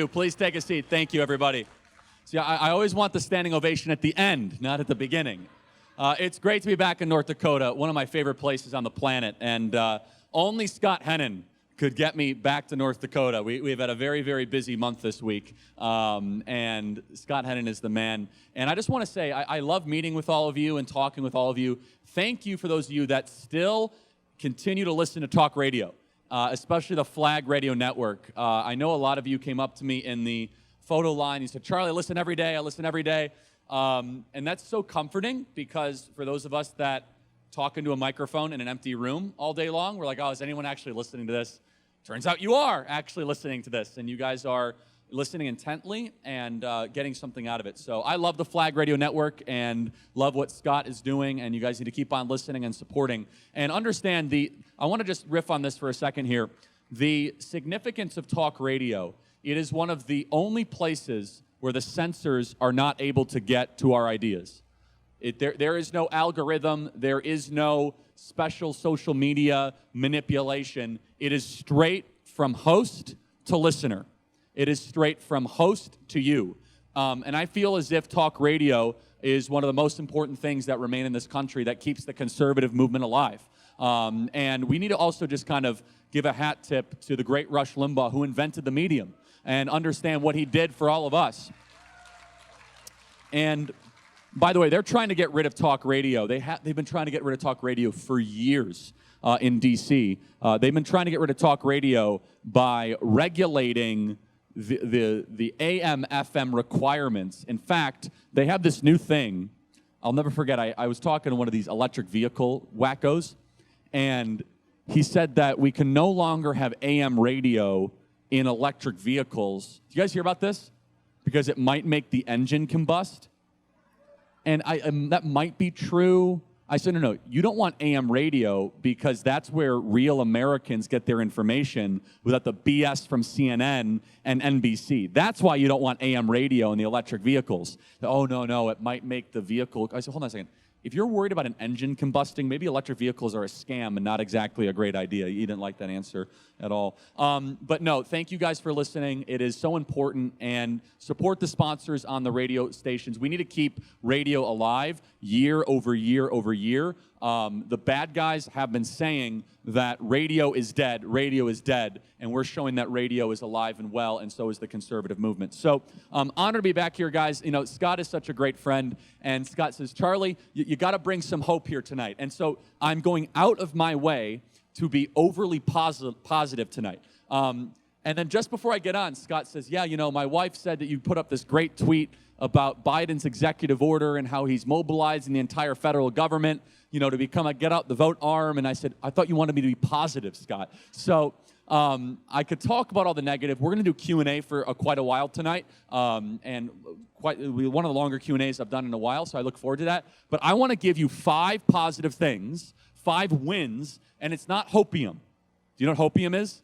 you. Please take a seat. Thank you, everybody. See, I always want the standing ovation at the end, not at the beginning. It's great to be back in North Dakota, one of my favorite places on the planet, and only Scott Hennon could get me back to North Dakota. We've had a very, very busy month this week, and Scott Hennon is the man. And I just want to say, I love meeting with all of you and talking with all of you. Thank you for those of you that still continue to listen to talk radio, especially the Flag Radio Network. I know a lot of you came up to me in the photo line. You said, Charlie, I listen every day. I listen every day. And that's so comforting because for those of us that talk into a microphone in an empty room all day long, we're like, oh, is anyone actually listening to this? Turns out you are actually listening to this, and you guys are listening intently and getting something out of it. So I love the Flag Radio Network and love what Scott is doing, and you guys need to keep on listening and supporting. And understand I want to just riff on this for a second here. The significance of talk radio, it is one of the only places where the censors are not able to get to our ideas. There is no algorithm, there is no special social media manipulation. It is straight from host to listener. It is straight from host to you. And I feel as if talk radio is one of the most important things that remain in this country that keeps the conservative movement alive. And we need to also just kind of give a hat tip to the great Rush Limbaugh, who invented the medium, and understand what he did for all of us. And by the way, they're trying to get rid of talk radio. They've been trying to get rid of talk radio for years in D.C. They've been trying to get rid of talk radio by regulating the AM, FM requirements. In fact, they have this new thing. I'll never forget, I was talking to one of these electric vehicle wackos, and he said that we can no longer have AM radio in electric vehicles. Do you guys hear about this? Because it might make the engine combust. And that might be true. I said, no, you don't want AM radio because that's where real Americans get their information without the BS from CNN and NBC. That's why you don't want AM radio in the electric vehicles. Oh, no, it might make the vehicle. I said, hold on a second. If you're worried about an engine combusting, maybe electric vehicles are a scam and not exactly a great idea. You didn't like that answer at all. But no, thank you guys for listening. It is so important, and support the sponsors on the radio stations. We need to keep radio alive year over year over year. The bad guys have been saying that radio is dead, and we're showing that radio is alive and well, and so is the conservative movement. So honored to be back here, guys. You know, Scott is such a great friend, and Scott says, Charlie, you got to bring some hope here tonight. And so I'm going out of my way to be overly positive tonight. And then just before I get on, Scott says, yeah, you know, my wife said that you put up this great tweet about Biden's executive order and how he's mobilizing the entire federal government, you know, to become a get out the vote arm. And I said, I thought you wanted me to be positive, Scott. So I could talk about all the negative. We're going to do Q&A for quite a while tonight, and one of the longer Q&As I've done in a while, so I look forward to that. But I want to give you 5 positive things, 5 wins, and it's not hopium. Do you know what hopium is?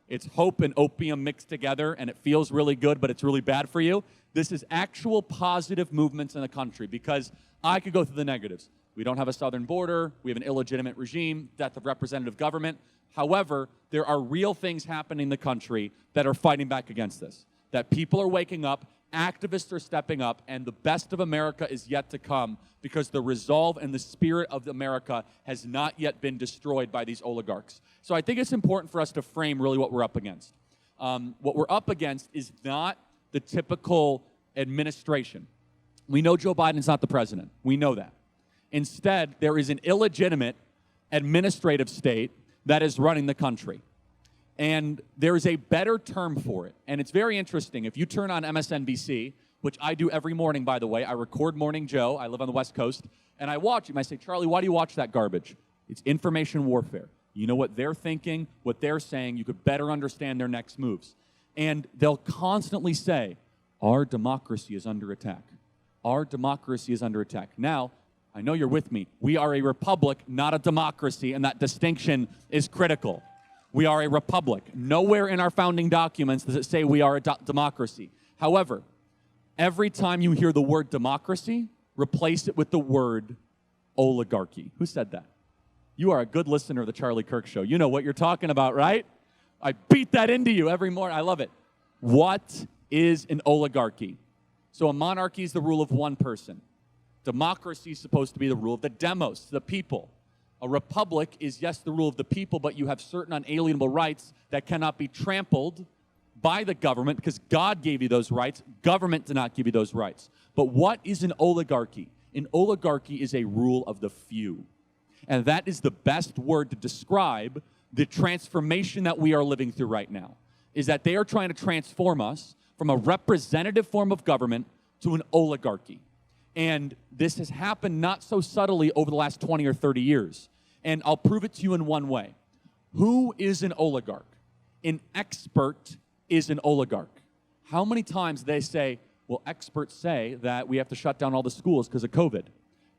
It's hope and opium mixed together, and it feels really good, but it's really bad for you. This is actual positive movements in the country, because I could go through the negatives. We don't have a southern border. We have an illegitimate regime, death of representative government. However, there are real things happening in the country that are fighting back against this, that people are waking up, activists are stepping up, and the best of America is yet to come because the resolve and the spirit of America has not yet been destroyed by these oligarchs. So I think it's important for us to frame really what we're up against. What we're up against is not the typical administration. We know Joe Biden's not the president. We know that. Instead, there is an illegitimate administrative state that is running the country. And there is a better term for it. And it's very interesting. If you turn on MSNBC, which I do every morning, by the way, I record Morning Joe. I live on the West Coast. And I watch him. I say, Charlie, why do you watch that garbage? It's information warfare. You know what they're thinking, what they're saying. You could better understand their next moves. And they'll constantly say, our democracy is under attack. Our democracy is under attack. Now, I know you're with me. We are a republic, not a democracy, and that distinction is critical. We are a republic. Nowhere in our founding documents does it say we are a democracy. However, every time you hear the word democracy, replace it with the word oligarchy. Who said that? You are a good listener of the Charlie Kirk Show. You know what you're talking about, right? I beat that into you every morning. I love it. What is an oligarchy. So a monarchy is the rule of one person. Democracy is supposed to be the rule of the demos, the people. A republic is, yes, the rule of the people, but you have certain unalienable rights that cannot be trampled by the government because God gave you those rights. Government did not give you those rights. But what is an oligarchy? An oligarchy is a rule of the few. And that is the best word to describe the transformation that we are living through right now, is that they are trying to transform us from a representative form of government to an oligarchy. And this has happened not so subtly over the last 20 or 30 years. And I'll prove it to you in one way. Who is an oligarch? An expert is an oligarch. How many times they say, well, experts say that we have to shut down all the schools because of COVID.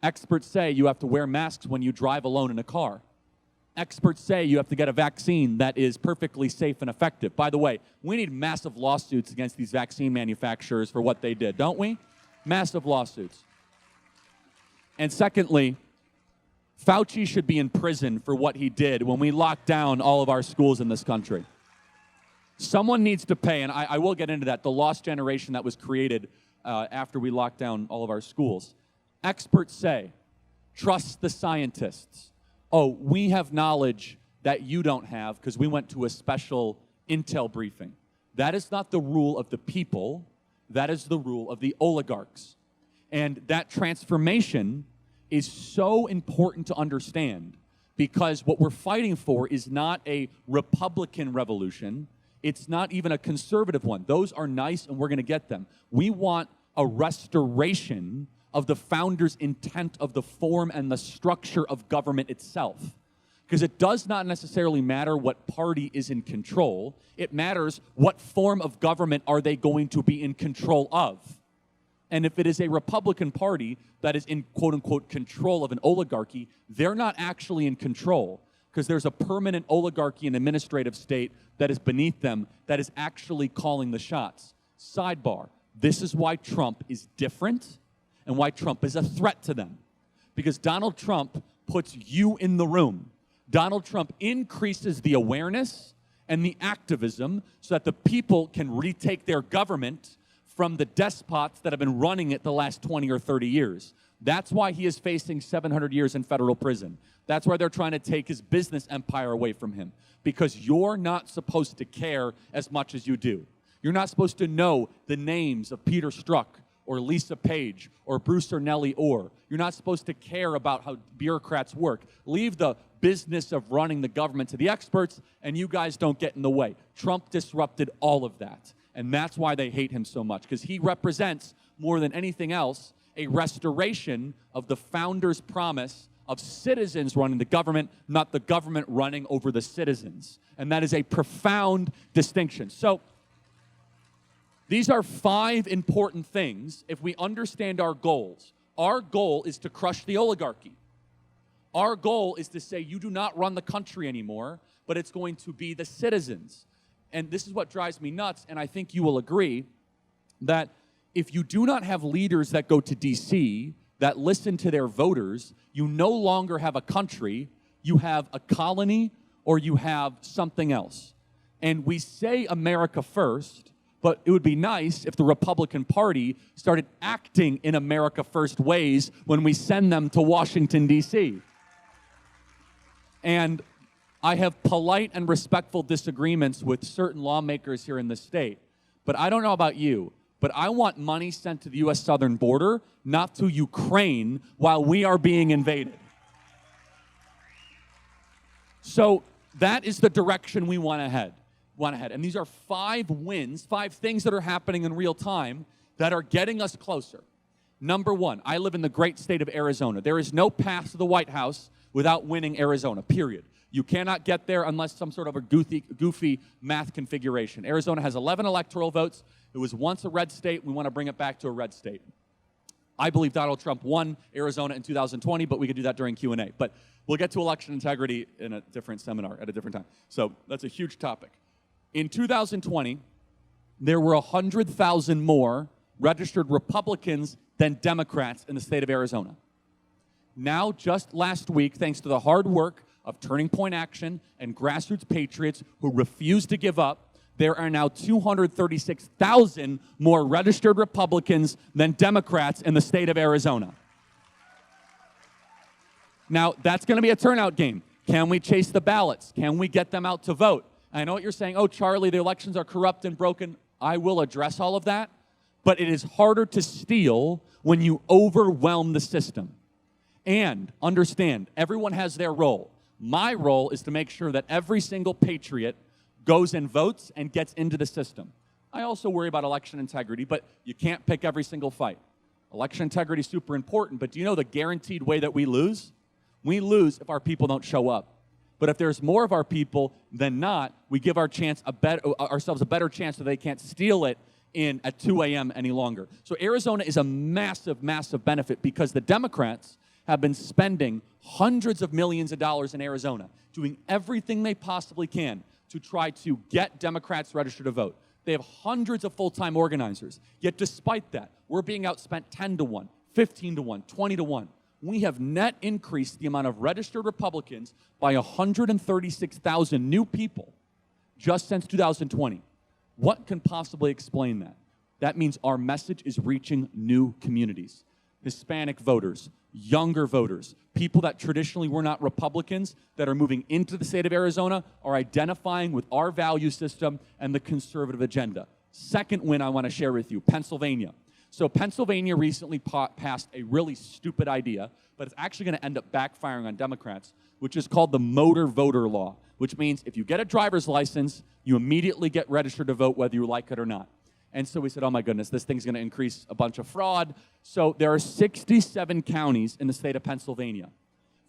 Experts say you have to wear masks when you drive alone in a car. Experts say you have to get a vaccine that is perfectly safe and effective. By the way, we need massive lawsuits against these vaccine manufacturers for what they did, don't we? Massive lawsuits. And secondly, Fauci should be in prison for what he did when we locked down all of our schools in this country. Someone needs to pay, and I will get into that, the lost generation that was created after we locked down all of our schools. Experts say, trust the scientists. Oh, we have knowledge that you don't have because we went to a special intel briefing. That is not the rule of the people. That is the rule of the oligarchs. And that transformation is so important to understand because what we're fighting for is not a Republican revolution. It's not even a conservative one. Those are nice and we're going to get them. We want a restoration of the founders' intent of the form and the structure of government itself. Because it does not necessarily matter what party is in control. It matters what form of government are they going to be in control of. And if it is a Republican Party that is in quote-unquote control of an oligarchy, they're not actually in control because there's a permanent oligarchy and administrative state that is beneath them that is actually calling the shots. Sidebar, this is why Trump is different and why Trump is a threat to them. Because Donald Trump puts you in the room. Donald Trump increases the awareness and the activism so that the people can retake their government from the despots that have been running it the last 20 or 30 years. That's why he is facing 700 years in federal prison. That's why they're trying to take his business empire away from him. Because you're not supposed to care as much as you do. You're not supposed to know the names of Peter Strzok or Lisa Page or Bruce or Nellie Orr. You're not supposed to care about how bureaucrats work. Leave the business of running the government to the experts, and you guys don't get in the way. Trump disrupted all of that. And that's why they hate him so much, because he represents, more than anything else, a restoration of the founders' promise of citizens running the government, not the government running over the citizens. And that is a profound distinction. So these are 5 important things if we understand our goals. Our goal is to crush the oligarchy. Our goal is to say you do not run the country anymore, but it's going to be the citizens. And this is what drives me nuts, and I think you will agree, that if you do not have leaders that go to D.C., that listen to their voters, you no longer have a country, you have a colony, or you have something else. And we say America first, but it would be nice if the Republican Party started acting in America first ways when we send them to Washington, D.C. And I have polite and respectful disagreements with certain lawmakers here in the state. But I don't know about you, but I want money sent to the U.S. southern border, not to Ukraine, while we are being invaded. So that is the direction we want ahead. And these are 5 wins, 5 things that are happening in real time that are getting us closer. Number 1, I live in the great state of Arizona. There is no path to the White House without winning Arizona, period. You cannot get there unless some sort of a goofy math configuration. Arizona has 11 electoral votes. It was once a red state. We want to bring it back to a red state. I believe Donald Trump won Arizona in 2020, but we could do that during Q&A. But we'll get to election integrity in a different seminar at a different time. So that's a huge topic. In 2020, there were 100,000 more registered Republicans than Democrats in the state of Arizona. Now, just last week, thanks to the hard work of Turning Point Action and grassroots patriots who refuse to give up, there are now 236,000 more registered Republicans than Democrats in the state of Arizona. Now, that's going to be a turnout game. Can we chase the ballots? Can we get them out to vote? I know what you're saying. Oh, Charlie, the elections are corrupt and broken. I will address all of that. But it is harder to steal when you overwhelm the system. And understand, everyone has their role. My role is to make sure that every single patriot goes and votes and gets into the system. I also worry about election integrity, but you can't pick every single fight. Election integrity is super important, but do you know the guaranteed way that we lose? We lose if our people don't show up. But if there's more of our people than not, we give ourselves a better chance so they can't steal it in at 2 a.m. any longer. So Arizona is a massive, massive benefit because the Democrats have been spending hundreds of millions of dollars in Arizona, doing everything they possibly can to try to get Democrats registered to vote. They have hundreds of full-time organizers. Yet despite that, we're being outspent 10 to 1, 15 to 1, 20 to 1. We have net increased the amount of registered Republicans by 136,000 new people just since 2020. What can possibly explain that? That means our message is reaching new communities. Hispanic voters, younger voters, people that traditionally were not Republicans that are moving into the state of Arizona are identifying with our value system and the conservative agenda. Second win I want to share with you, Pennsylvania. So Pennsylvania recently passed a really stupid idea, but it's actually going to end up backfiring on Democrats, which is called the motor voter law, which means if you get a driver's license, you immediately get registered to vote whether you like it or not. And so we said, oh my goodness, this thing's going to increase a bunch of fraud. So there are 67 counties in the state of Pennsylvania.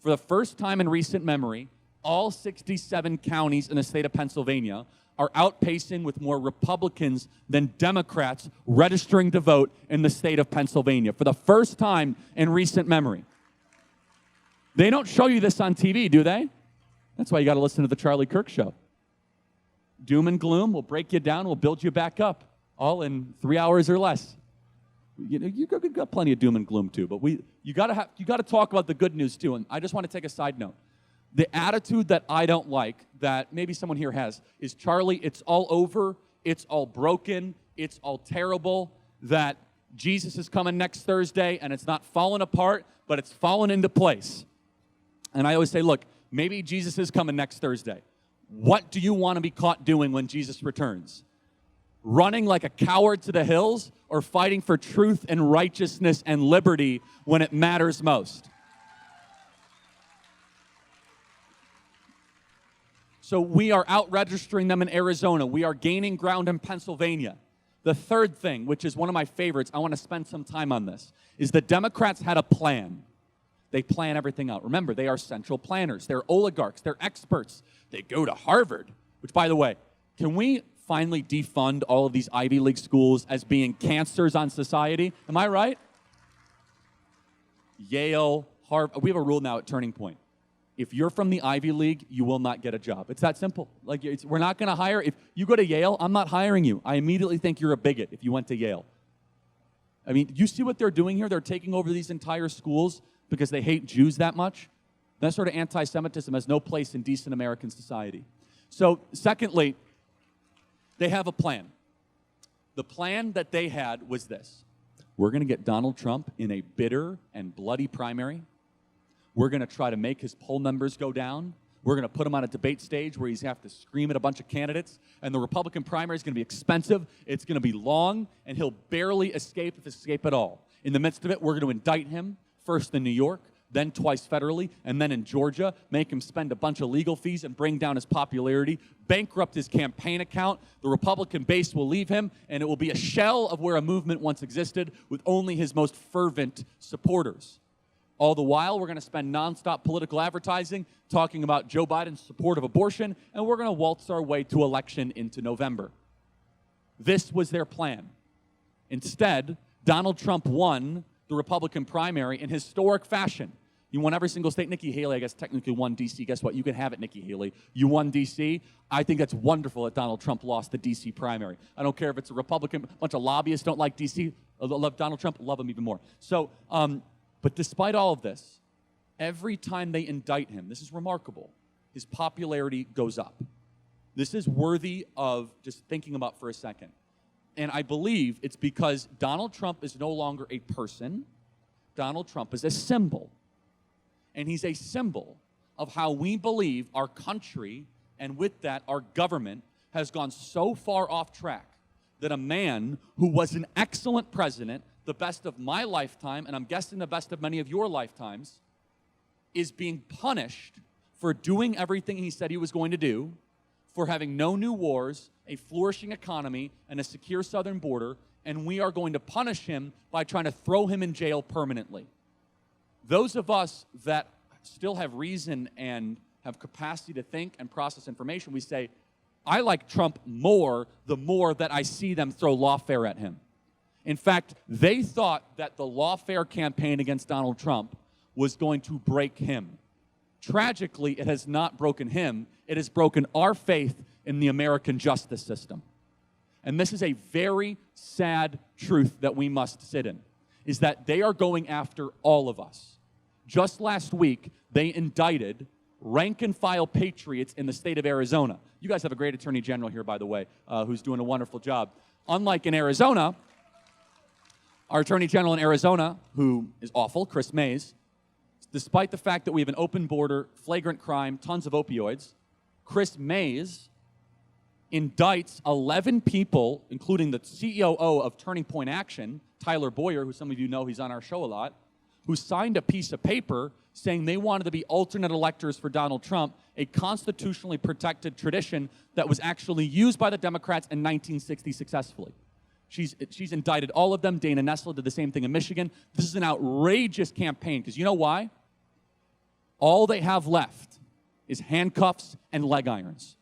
For the first time in recent memory, all 67 counties in the state of Pennsylvania are outpacing with more Republicans than Democrats registering to vote in the state of Pennsylvania for the first time in recent memory. They don't show you this on TV, do they? That's why you got to listen to the Charlie Kirk show. Doom and gloom will break you down, will build you back up, all in 3 hours or less. You know, you got plenty of doom and gloom too, but you got to talk about the good news too. And I just want to take a side note. The attitude that I don't like, that maybe someone here has, is Charlie, it's all over, it's all broken, it's all terrible, that Jesus is coming next Thursday and it's not falling apart, but it's falling into place. And I always say, look, maybe Jesus is coming next Thursday. What do you want to be caught doing when Jesus returns? Running like a coward to the hills or fighting for truth and righteousness and liberty when it matters most? So we are out registering them in Arizona. We are gaining ground in Pennsylvania. The third thing, which is one of my favorites, I want to spend some time on this, is the Democrats had a plan. They plan everything out. Remember, they are central planners. They're oligarchs. They're experts. They go to Harvard, which, by the way, can we finally defund all of these Ivy League schools as being cancers on society? Am I right? Yale, Harvard. We have a rule now at Turning Point. If you're from the Ivy League, you will not get a job. It's that simple. Like, we're not going to hire. If you go to Yale, I'm not hiring you. I immediately think you're a bigot if you went to Yale. I mean, you see what they're doing here? They're taking over these entire schools because they hate Jews that much. That sort of anti-Semitism has no place in decent American society. So, secondly, they have a plan. The plan that they had was this. We're going to get Donald Trump in a bitter and bloody primary. We're going to try to make his poll numbers go down. We're going to put him on a debate stage where he's have to scream at a bunch of candidates. And the Republican primary is going to be expensive. It's going to be long. And he'll barely escape, if escape at all. In the midst of it, we're going to indict him, first in New York, then twice federally, and then in Georgia, make him spend a bunch of legal fees and bring down his popularity, bankrupt his campaign account. The Republican base will leave him, and it will be a shell of where a movement once existed with only his most fervent supporters. All the while, we're going to spend nonstop political advertising talking about Joe Biden's support of abortion, and we're going to waltz our way to election into November. This was their plan. Instead, Donald Trump won the Republican primary in historic fashion. You won every single state. Nikki Haley, I guess, technically won D.C. Guess what? You can have it, Nikki Haley. You won D.C. I think that's wonderful that Donald Trump lost the D.C. primary. I don't care if it's a Republican. A bunch of lobbyists don't like D.C. Love Donald Trump. Love him even more. So, but despite all of this, every time they indict him, this is remarkable, his popularity goes up. This is worthy of just thinking about for a second. And I believe it's because Donald Trump is no longer a person. Donald Trump is a symbol. And he's a symbol of how we believe our country, and with that, our government, has gone so far off track that a man who was an excellent president, the best of my lifetime, and I'm guessing the best of many of your lifetimes, is being punished for doing everything he said he was going to do, for having no new wars, a flourishing economy, and a secure southern border, and we are going to punish him by trying to throw him in jail permanently. Those of us that still have reason and have capacity to think and process information, we say, I like Trump more the more that I see them throw lawfare at him. In fact, they thought that the lawfare campaign against Donald Trump was going to break him. Tragically, it has not broken him. It has broken our faith in the American justice system. And this is a very sad truth that we must sit in, is that they are going after all of us. Just last week, they indicted rank-and-file patriots in the state of Arizona. You guys have a great attorney general here, by the way, who's doing a wonderful job. Unlike in Arizona, our attorney general in Arizona, who is awful, Chris Mays, despite the fact that we have an open border, flagrant crime, tons of opioids, Chris Mays indicts 11 people, including the COO of Turning Point Action, Tyler Boyer, who some of you know, he's on our show a lot, who signed a piece of paper saying they wanted to be alternate electors for Donald Trump, a constitutionally protected tradition that was actually used by the Democrats in 1960 successfully. She's indicted all of them. Dana Nessel did the same thing in Michigan. This is an outrageous campaign, because you know why? All they have left is handcuffs and leg irons.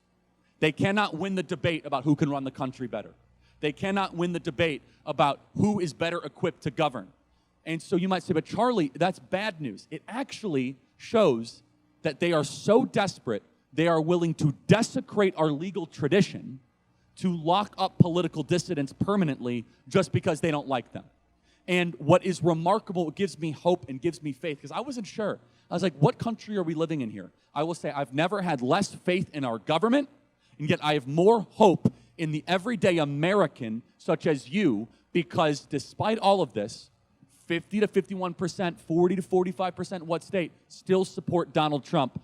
They cannot win the debate about who can run the country better. They cannot win the debate about who is better equipped to govern. And so you might say, but Charlie, that's bad news. It actually shows that they are so desperate, they are willing to desecrate our legal tradition to lock up political dissidents permanently just because they don't like them. And what is remarkable, what gives me hope and gives me faith, because I wasn't sure. I was like, what country are we living in here? I will say I've never had less faith in our government, and yet I have more hope in the everyday American, such as you, because despite all of this, 50 to 51%, 40 to 45%, what state, still support Donald Trump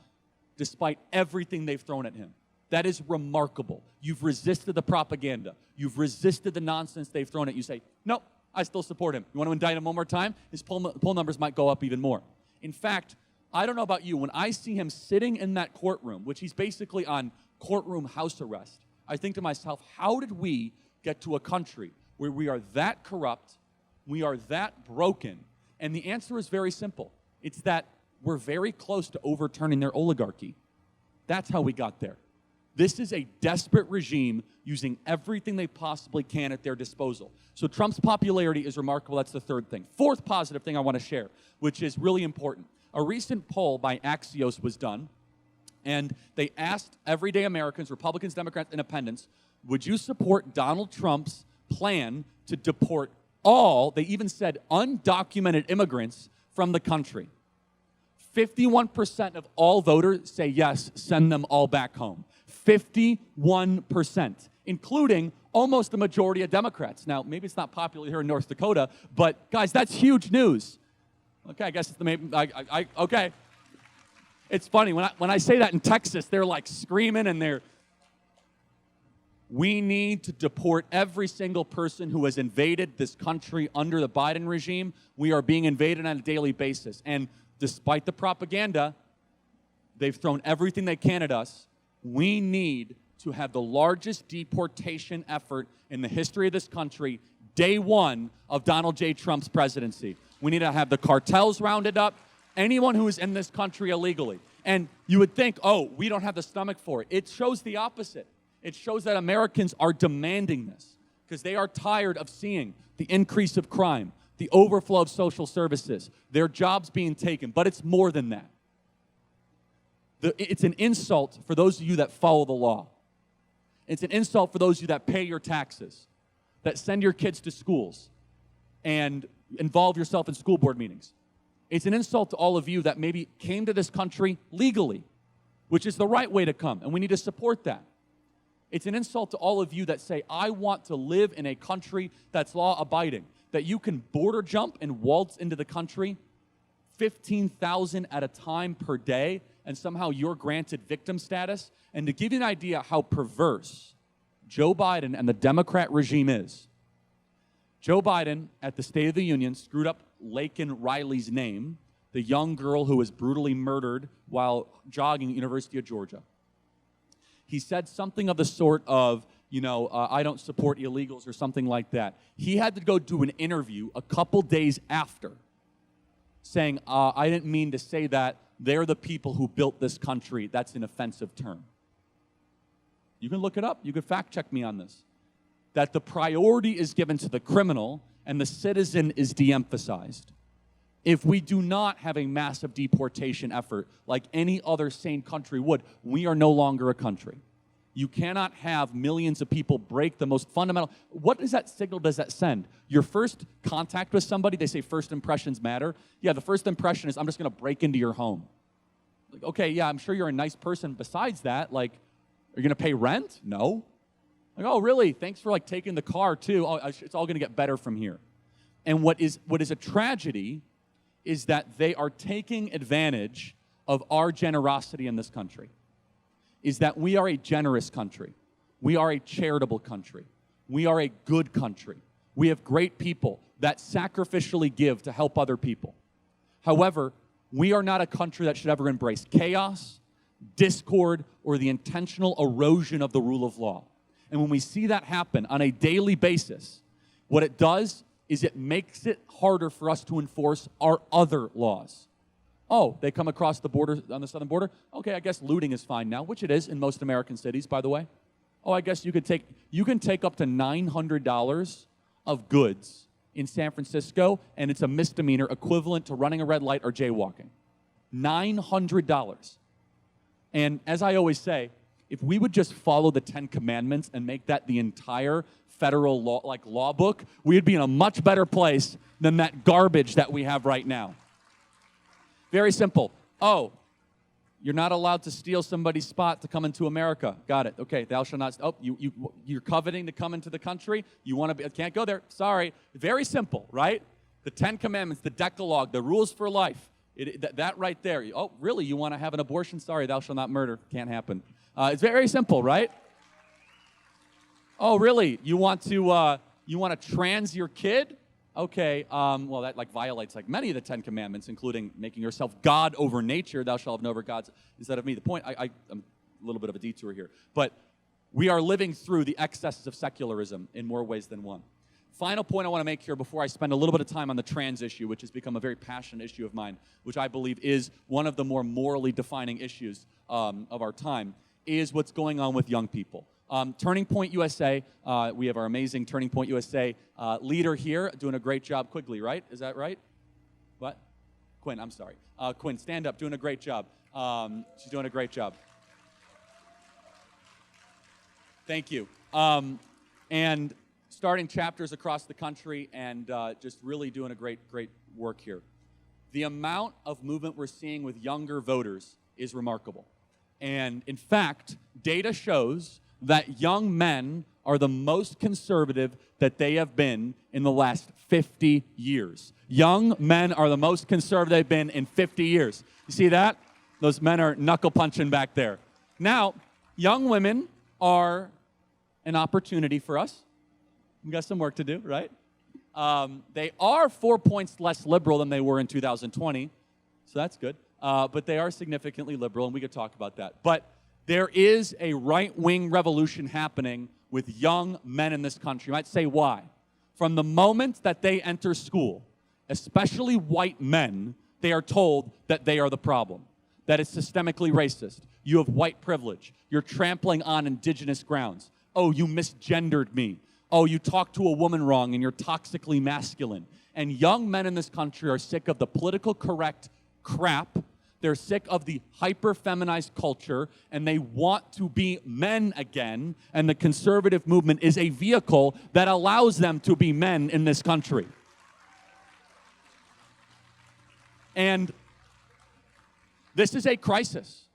despite everything they've thrown at him. That is remarkable. You've resisted the propaganda. You've resisted the nonsense they've thrown at you. You say, nope, I still support him. You want to indict him one more time? His poll numbers might go up even more. In fact, I don't know about you, when I see him sitting in that courtroom, which he's basically on courtroom house arrest, I think to myself, how did we get to a country where we are that corrupt, we are that broken? And the answer is very simple. It's that we're very close to overturning their oligarchy. That's how we got there. This is a desperate regime using everything they possibly can at their disposal. So Trump's popularity is remarkable. That's the third thing. Fourth positive thing I want to share, which is really important. A recent poll by Axios was done, and they asked everyday Americans, Republicans, Democrats, Independents, would you support Donald Trump's plan to deport all, they even said undocumented immigrants from the country? 51% of all voters say yes, send them all back home. 51%, including almost the majority of Democrats. Now, maybe it's not popular here in North Dakota, but guys, that's huge news. Okay, I guess it's the main, okay. It's funny, when I say that in Texas, they're like screaming and we need to deport every single person who has invaded this country under the Biden regime. We are being invaded on a daily basis. And despite the propaganda, they've thrown everything they can at us. We need to have the largest deportation effort in the history of this country, day one of Donald J. Trump's presidency. We need to have the cartels rounded up, anyone who is in this country illegally. And you would think, oh, we don't have the stomach for it. It shows the opposite. It shows that Americans are demanding this because they are tired of seeing the increase of crime, the overflow of social services, their jobs being taken. But it's more than that. It's an insult for those of you that follow the law. It's an insult for those of you that pay your taxes, that send your kids to schools and involve yourself in school board meetings. It's an insult to all of you that maybe came to this country legally, which is the right way to come, and we need to support that. It's an insult to all of you that say, I want to live in a country that's law-abiding, that you can border jump and waltz into the country 15,000 at a time per day, and somehow you're granted victim status. And to give you an idea how perverse Joe Biden and the Democrat regime is, Joe Biden, at the State of the Union, screwed up Laken Riley's name, the young girl who was brutally murdered while jogging at University of Georgia. He said something of the sort of, I don't support illegals or something like that. He had to go do an interview a couple days after saying, I didn't mean to say that. They're the people who built this country. That's an offensive term. You can look it up. You can fact check me on this. That the priority is given to the criminal and the citizen is de-emphasized. If we do not have a massive deportation effort like any other sane country would, we are no longer a country. You cannot have millions of people break the most fundamental. What does that signal does that send? Your first contact with somebody, they say first impressions matter. Yeah, the first impression is I'm just going to break into your home. Like, okay, yeah, I'm sure you're a nice person. Besides that, like, are you going to pay rent? No. Like, oh, really? Thanks for like taking the car too. Oh, it's all going to get better from here. And what is a tragedy is that they are taking advantage of our generosity in this country. Is that we are a generous country. We are a charitable country. We are a good country. We have great people that sacrificially give to help other people. However, we are not a country that should ever embrace chaos, discord, or the intentional erosion of the rule of law. And when we see that happen on a daily basis, what it does is it makes it harder for us to enforce our other laws. Oh, they come across the border, on the southern border? Okay, I guess looting is fine now, which it is in most American cities, by the way. Oh, I guess you can take up to $900 of goods in San Francisco, and it's a misdemeanor equivalent to running a red light or jaywalking. $900. And as I always say, if we would just follow the 10 Commandments and make that the entire federal law book, we would be in a much better place than that garbage that we have right now. Very simple. Oh, you're not allowed to steal somebody's spot to come into America. Got it. Okay, thou shalt not. Oh, you're coveting to come into the country. You want to be? Can't go there. Sorry. Very simple, right? The 10 Commandments, the Decalogue, the rules for life. That right there. Oh, really? You want to have an abortion? Sorry, thou shalt not murder. Can't happen. It's very simple, right? Oh, really? You want to trans your kid? Okay, well, that violates many of the 10 Commandments, including making yourself God over nature. Thou shalt have no other gods instead of me. The point, I'm a little bit of a detour here, but we are living through the excesses of secularism in more ways than one. Final point I want to make here before I spend a little bit of time on the trans issue, which has become a very passionate issue of mine, which I believe is one of the more morally defining issues of our time, is what's going on with young people. Turning Point USA, we have our amazing Turning Point USA leader here doing a great job. Quigley, right? Is that right? What? Quinn, I'm sorry. Quinn, stand up, doing a great job. She's doing a great job. Thank you. And starting chapters across the country and just really doing a great work here. The amount of movement we're seeing with younger voters is remarkable. And in fact, data shows that young men are the most conservative that they have been in the last 50 years. Young men are the most conservative they've been in 50 years. You see that? Those men are knuckle punching back there. Now, young women are an opportunity for us. We've got some work to do, right? They are 4 points less liberal than they were in 2020, so that's good. But they are significantly liberal, and we could talk about that. But there is a right-wing revolution happening with young men in this country. You might say, why? From the moment that they enter school, especially white men, they are told that they are the problem, that it's systemically racist. You have white privilege. You're trampling on indigenous grounds. Oh, you misgendered me. Oh, you talked to a woman wrong and you're toxically masculine. And young men in this country are sick of the political correct crap. They're sick of the hyper-feminized culture, and they want to be men again, and the conservative movement is a vehicle that allows them to be men in this country. And this is a crisis.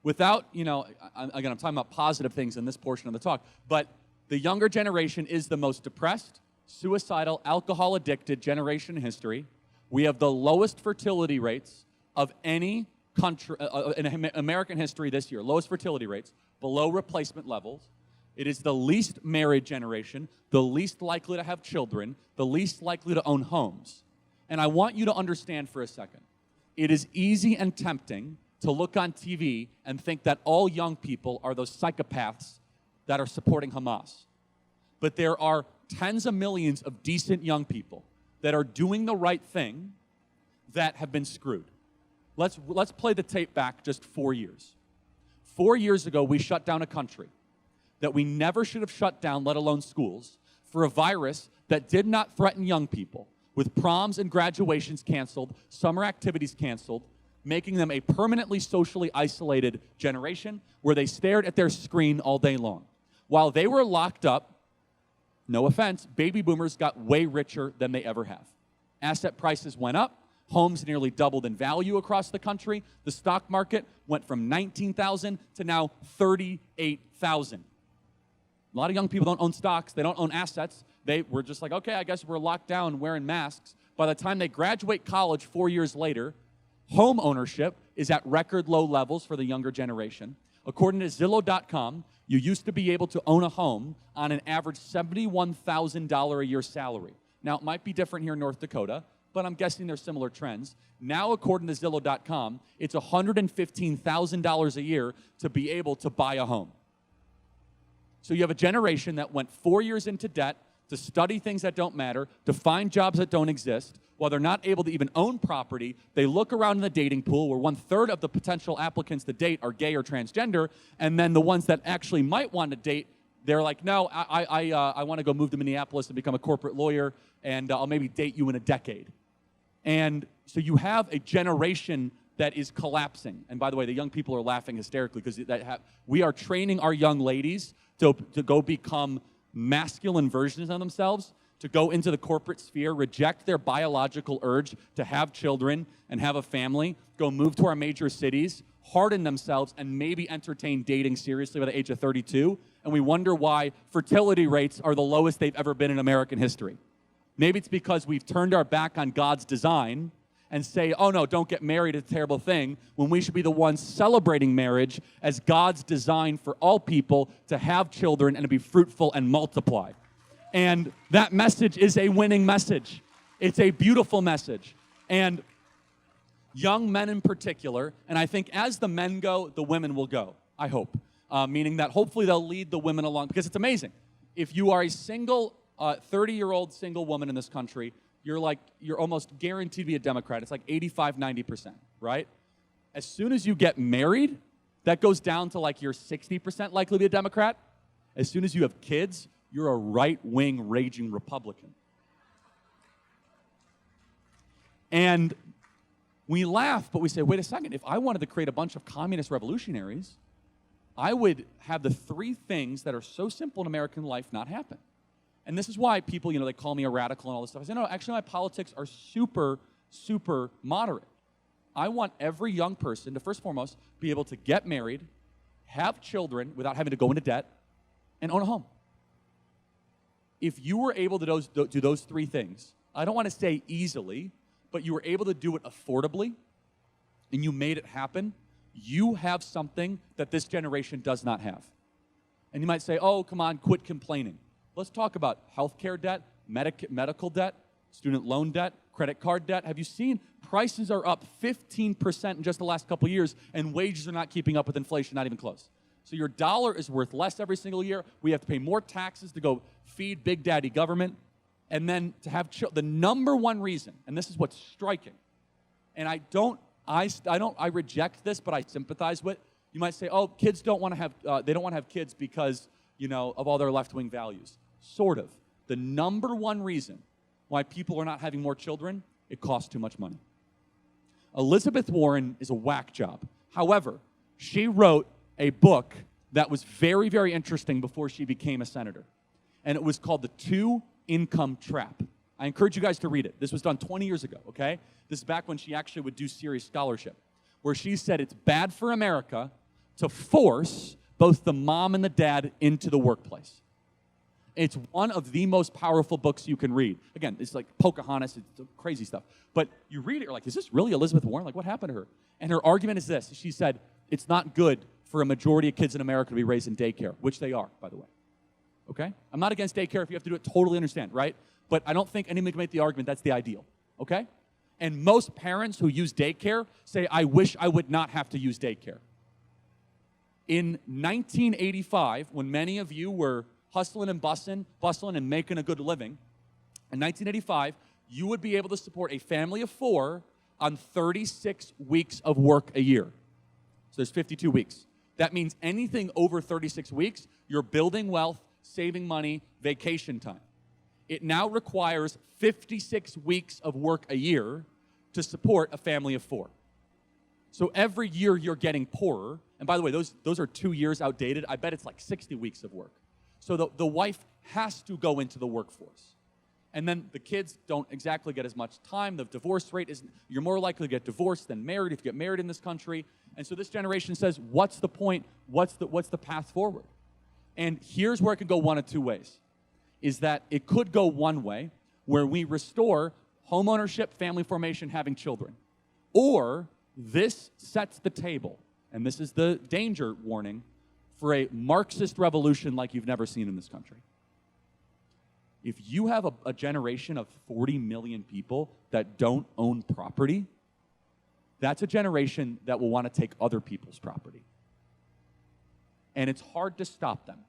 without, again, I'm talking about positive things in this portion of the talk, but the younger generation is the most depressed, suicidal, alcohol-addicted generation in history. We have the lowest fertility rates of any country in American history this year, lowest fertility rates, below replacement levels. It is the least married generation, the least likely to have children, the least likely to own homes. And I want you to understand for a second, it is easy and tempting to look on TV and think that all young people are those psychopaths that are supporting Hamas. But there are tens of millions of decent young people that are doing the right thing that have been screwed. Let's play the tape back just 4 years. 4 years ago, we shut down a country that we never should have shut down, let alone schools, for a virus that did not threaten young people, with proms and graduations canceled, summer activities canceled, making them a permanently socially isolated generation where they stared at their screen all day long. While they were locked up, no offense, baby boomers got way richer than they ever have. Asset prices went up. Homes nearly doubled in value across the country. The stock market went from 19,000 to now 38,000. A lot of young people don't own stocks. They don't own assets. They were just like, okay, I guess we're locked down wearing masks. By the time they graduate college 4 years later, home ownership is at record low levels for the younger generation. According to Zillow.com, you used to be able to own a home on an average $71,000 a year salary. Now, it might be different here in North Dakota, but I'm guessing there's similar trends. Now, according to Zillow.com, it's $115,000 a year to be able to buy a home. So you have a generation that went 4 years into debt to study things that don't matter, to find jobs that don't exist. While they're not able to even own property, they look around in the dating pool where 1/3 of the potential applicants to date are gay or transgender, and then the ones that actually might want to date, they're like, no, I want to go move to Minneapolis and become a corporate lawyer, and I'll maybe date you in a decade. And so you have a generation that is collapsing. And by the way, the young people are laughing hysterically because we are training our young ladies to go become masculine versions of themselves, to go into the corporate sphere, reject their biological urge to have children and have a family, go move to our major cities, harden themselves, and maybe entertain dating seriously by the age of 32. And we wonder why fertility rates are the lowest they've ever been in American history. Maybe it's because we've turned our back on God's design and say, oh no, don't get married, it's a terrible thing, when we should be the ones celebrating marriage as God's design for all people to have children and to be fruitful and multiply. And that message is a winning message. It's a beautiful message. And young men in particular, and I think as the men go, the women will go, I hope. Meaning that hopefully they'll lead the women along, because it's amazing. If you are a single 30-year-old single woman in this country, you're almost guaranteed to be a Democrat. It's like 85, 90%, right? As soon as you get married, that goes down to like you're 60% likely to be a Democrat. As soon as you have kids, you're a right-wing raging Republican. And we laugh, but we say, wait a second, if I wanted to create a bunch of communist revolutionaries, I would have the three things that are so simple in American life not happen. And this is why people, they call me a radical and all this stuff. I say, no, actually my politics are super, super moderate. I want every young person to, first and foremost, be able to get married, have children without having to go into debt, and own a home. If you were able to do those three things, I don't want to say easily, but you were able to do it affordably, and you made it happen, you have something that this generation does not have. And you might say, oh, come on, quit complaining. Let's talk about healthcare debt, medical debt, student loan debt, credit card debt. Have you seen prices are up 15% in just the last couple of years, and wages are not keeping up with inflation, not even close. So your dollar is worth less every single year. We have to pay more taxes to go feed Big Daddy government. And then to have the number one reason, and this is what's striking, and I reject this, but I sympathize with. You might say, oh, kids don't want to have, they don't want to have kids because, of all their left-wing values. Sort of. The number one reason why people are not having more children, it costs too much money. Elizabeth Warren is a whack job. However, she wrote a book that was very, very interesting before she became a senator. And it was called The Two-Income Trap. I encourage you guys to read it. This was done 20 years ago, okay? This is back when she actually would do serious scholarship, where she said it's bad for America to force both the mom and the dad into the workplace. It's one of the most powerful books you can read. Again, it's like Pocahontas, it's crazy stuff. But you read it, you're like, is this really Elizabeth Warren? Like, what happened to her? And her argument is this. She said, it's not good for a majority of kids in America to be raised in daycare, which they are, by the way. Okay? I'm not against daycare if you have to do it, totally understand, right? But I don't think anyone can make the argument that's the ideal, okay? And most parents who use daycare say, I wish I would not have to use daycare. In 1985, when many of you were hustling and bustling and making a good living, in 1985, you would be able to support a family of 4 on 36 weeks of work a year. So there's 52 weeks. That means anything over 36 weeks, you're building wealth, saving money, vacation time. It now requires 56 weeks of work a year to support a family of 4. So every year you're getting poorer. And by the way, those are 2 years outdated. I bet it's like 60 weeks of work. So the wife has to go into the workforce. And then the kids don't exactly get as much time. The divorce rate is, you're more likely to get divorced than married if you get married in this country. And so this generation says, what's the point? What's the path forward? And here's where it could go one of 2 ways. Is that it could go one way, where we restore home ownership, family formation, having children. Or this sets the table, and this is the danger warning, for a Marxist revolution like you've never seen in this country. If you have a generation of 40 million people that don't own property, that's a generation that will want to take other people's property. And it's hard to stop them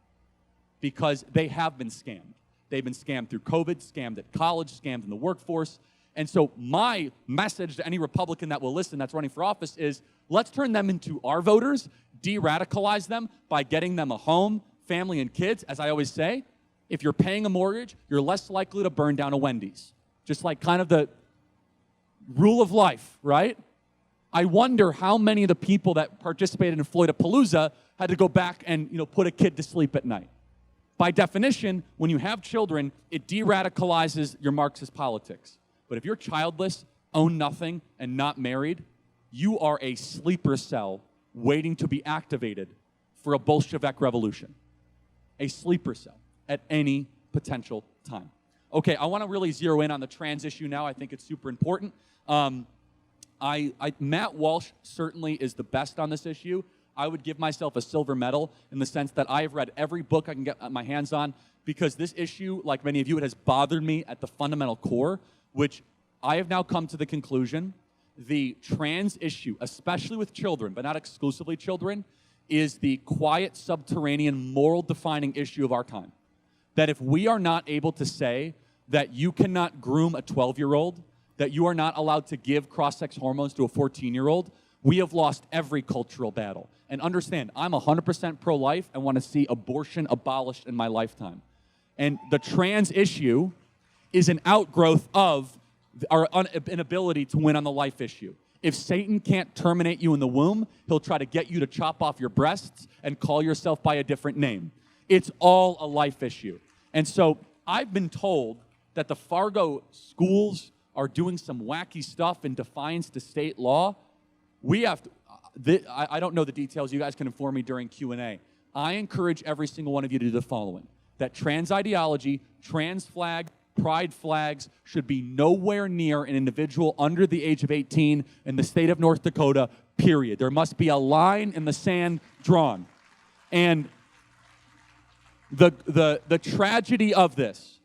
because they have been scammed. They've been scammed through COVID, scammed at college, scammed in the workforce. And so my message to any Republican that will listen that's running for office is, let's turn them into our voters, de-radicalize them by getting them a home, family, and kids. As I always say, if you're paying a mortgage, you're less likely to burn down a Wendy's. Just like kind of the rule of life, right? I wonder how many of the people that participated in Floydapalooza had to go back and put a kid to sleep at night. By definition, when you have children, it de-radicalizes your Marxist politics. But if you're childless, own nothing, and not married, you are a sleeper cell waiting to be activated for a Bolshevik revolution. A sleeper cell at any potential time. Okay, I want to really zero in on the trans issue now. I think it's super important. Matt Walsh certainly is the best on this issue. I would give myself a silver medal in the sense that I have read every book I can get my hands on, because this issue, like many of you, it has bothered me at the fundamental core, which I have now come to the conclusion the trans issue, especially with children, but not exclusively children, is the quiet, subterranean, moral-defining issue of our time. That if we are not able to say that you cannot groom a 12-year-old, that you are not allowed to give cross-sex hormones to a 14-year-old, we have lost every cultural battle. And understand, I'm 100% pro-life and want to see abortion abolished in my lifetime. And the trans issue is an outgrowth of our inability to win on the life issue. If Satan can't terminate you in the womb, he'll try to get you to chop off your breasts and call yourself by a different name. It's all a life issue. And so I've been told that the Fargo schools are doing some wacky stuff in defiance to state law. We have to, I don't know the details. You guys can inform me during Q&A. I encourage every single one of you to do the following. That trans ideology, trans flag, pride flags should be nowhere near an individual under the age of 18 in the state of North Dakota, period. There must be a line in the sand drawn. And the tragedy of this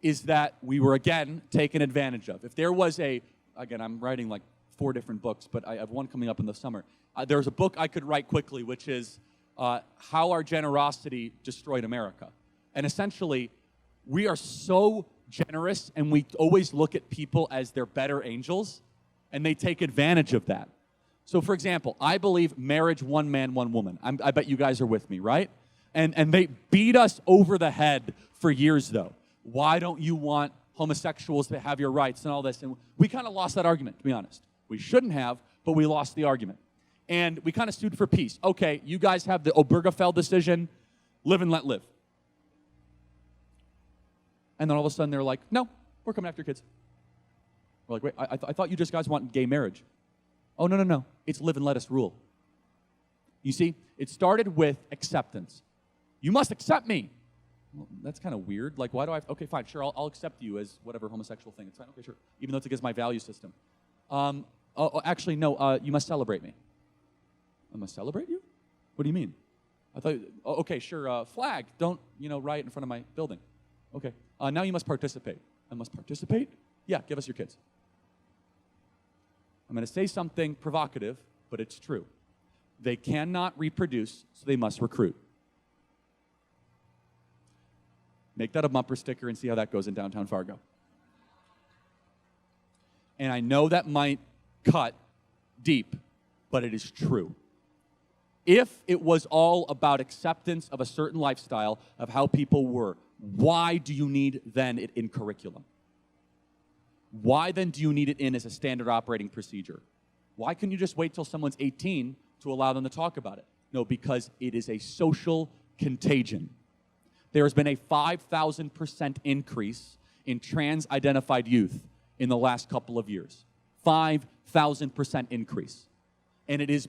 is that we were, again, taken advantage of. If there was again, I'm writing like 4 different books, but I have one coming up in the summer. There's a book I could write quickly, which is How Our Generosity Destroyed America. And essentially, we are so generous, and we always look at people as their better angels, and they take advantage of that. So, for example, I believe marriage, one man, one woman. I bet you guys are with me, right? And they beat us over the head for years, though. Why don't you want homosexuals to have your rights and all this? And we kind of lost that argument, to be honest. We shouldn't have, but we lost the argument. And we kind of sued for peace. Okay, you guys have the Obergefell decision. Live and let live. And then all of a sudden they're like, no, we're coming after your kids. We're like, wait, I thought you just guys want gay marriage. Oh, no. It's live and let us rule. You see, it started with acceptance. You must accept me. Well, that's kind of weird. Like, why do I? Okay, fine, sure, I'll accept you as whatever homosexual thing. It's fine. Okay, sure. Even though it's against my value system. Actually, no. You must celebrate me. I must celebrate you? What do you mean? I thought. Okay, sure. Flag. Don't riot in front of my building. Okay. Now you must participate. I must participate? Yeah. Give us your kids. I'm going to say something provocative, but it's true. They cannot reproduce, so they must recruit. Make that a bumper sticker and see how that goes in downtown Fargo. And I know that might cut deep, but it is true. If it was all about acceptance of a certain lifestyle, of how people were, why do you need then it in curriculum? Why then do you need it in as a standard operating procedure? Why couldn't you just wait till someone's 18 to allow them to talk about it? No, because it is a social contagion. There has been a 5,000% increase in trans-identified youth in the last couple of years. 5,000% increase. And it is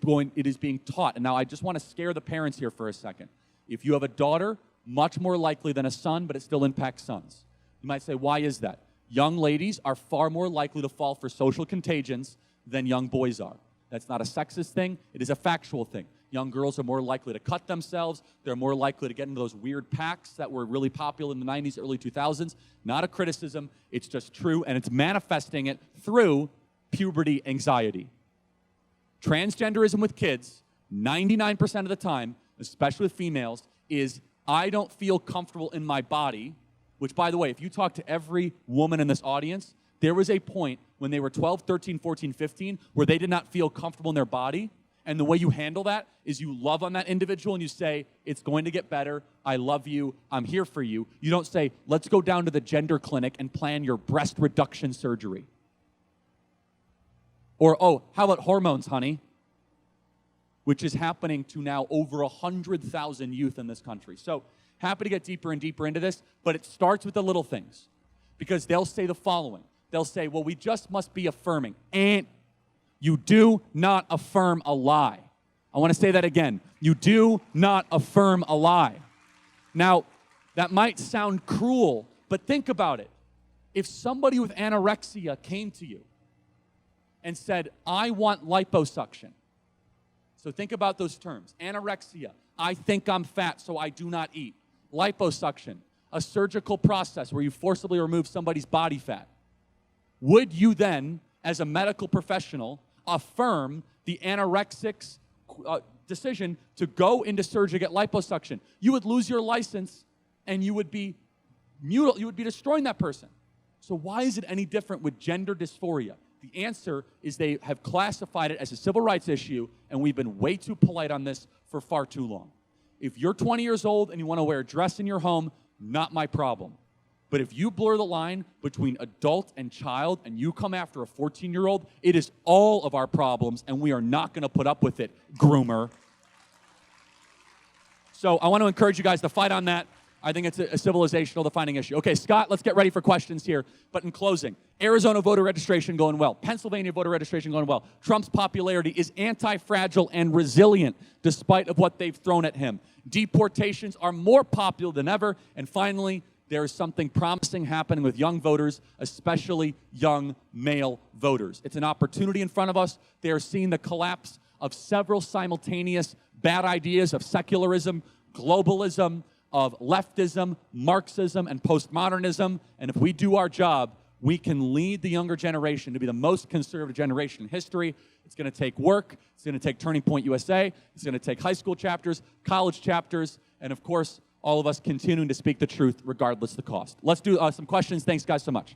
being taught. And now I just want to scare the parents here for a second. If you have a daughter, much more likely than a son, but it still impacts sons. You might say, why is that? Young ladies are far more likely to fall for social contagions than young boys are. That's not a sexist thing. It is a factual thing. Young girls are more likely to cut themselves. They're more likely to get into those weird packs that were really popular in the 90s, early 2000s. Not a criticism. It's just true, and it's manifesting it through puberty anxiety. Transgenderism with kids, 99% of the time, especially with females, is I don't feel comfortable in my body, which, by the way, if you talk to every woman in this audience, there was a point when they were 12, 13, 14, 15 where they did not feel comfortable in their body. And the way you handle that is you love on that individual and you say, it's going to get better. I love you. I'm here for you. You don't say, let's go down to the gender clinic and plan your breast reduction surgery. Or, oh, how about hormones, honey? Which is happening to now over 100,000 youth in this country. So happy to get deeper and deeper into this, but it starts with the little things. Because they'll say the following. They'll say, well, we just must be affirming. And you do not affirm a lie. I want to say that again. You do not affirm a lie. Now, that might sound cruel, but think about it. If somebody with anorexia came to you and said, I want liposuction. So think about those terms. Anorexia, I think I'm fat, so I do not eat. Liposuction, a surgical process where you forcibly remove somebody's body fat. Would you then, as a medical professional, affirm the anorexic's decision to go into surgery to get liposuction? You would lose your license, and you would be destroying that person. So why is it any different with gender dysphoria? The answer is they have classified it as a civil rights issue, and we've been way too polite on this for far too long. If you're 20 years old and you want to wear a dress in your home, not my problem. But if you blur the line between adult and child and you come after a 14-year-old, it is all of our problems, and we are not going to put up with it, groomer. So I want to encourage you guys to fight on that. I think it's a civilizational defining issue. Okay, Scott, let's get ready for questions here. But in closing, Arizona voter registration going well. Pennsylvania voter registration going well. Trump's popularity is anti-fragile and resilient despite of what they've thrown at him. Deportations are more popular than ever. And finally, there is something promising happening with young voters, especially young male voters. It's an opportunity in front of us. They are seeing the collapse of several simultaneous bad ideas of secularism, globalism, of leftism, Marxism, and postmodernism. And if we do our job, we can lead the younger generation to be the most conservative generation in history. It's going to take work. It's going to take Turning Point USA. It's going to take high school chapters, college chapters, and of course, all of us continuing to speak the truth regardless of the cost. Let's do some questions. Thanks, guys, so much.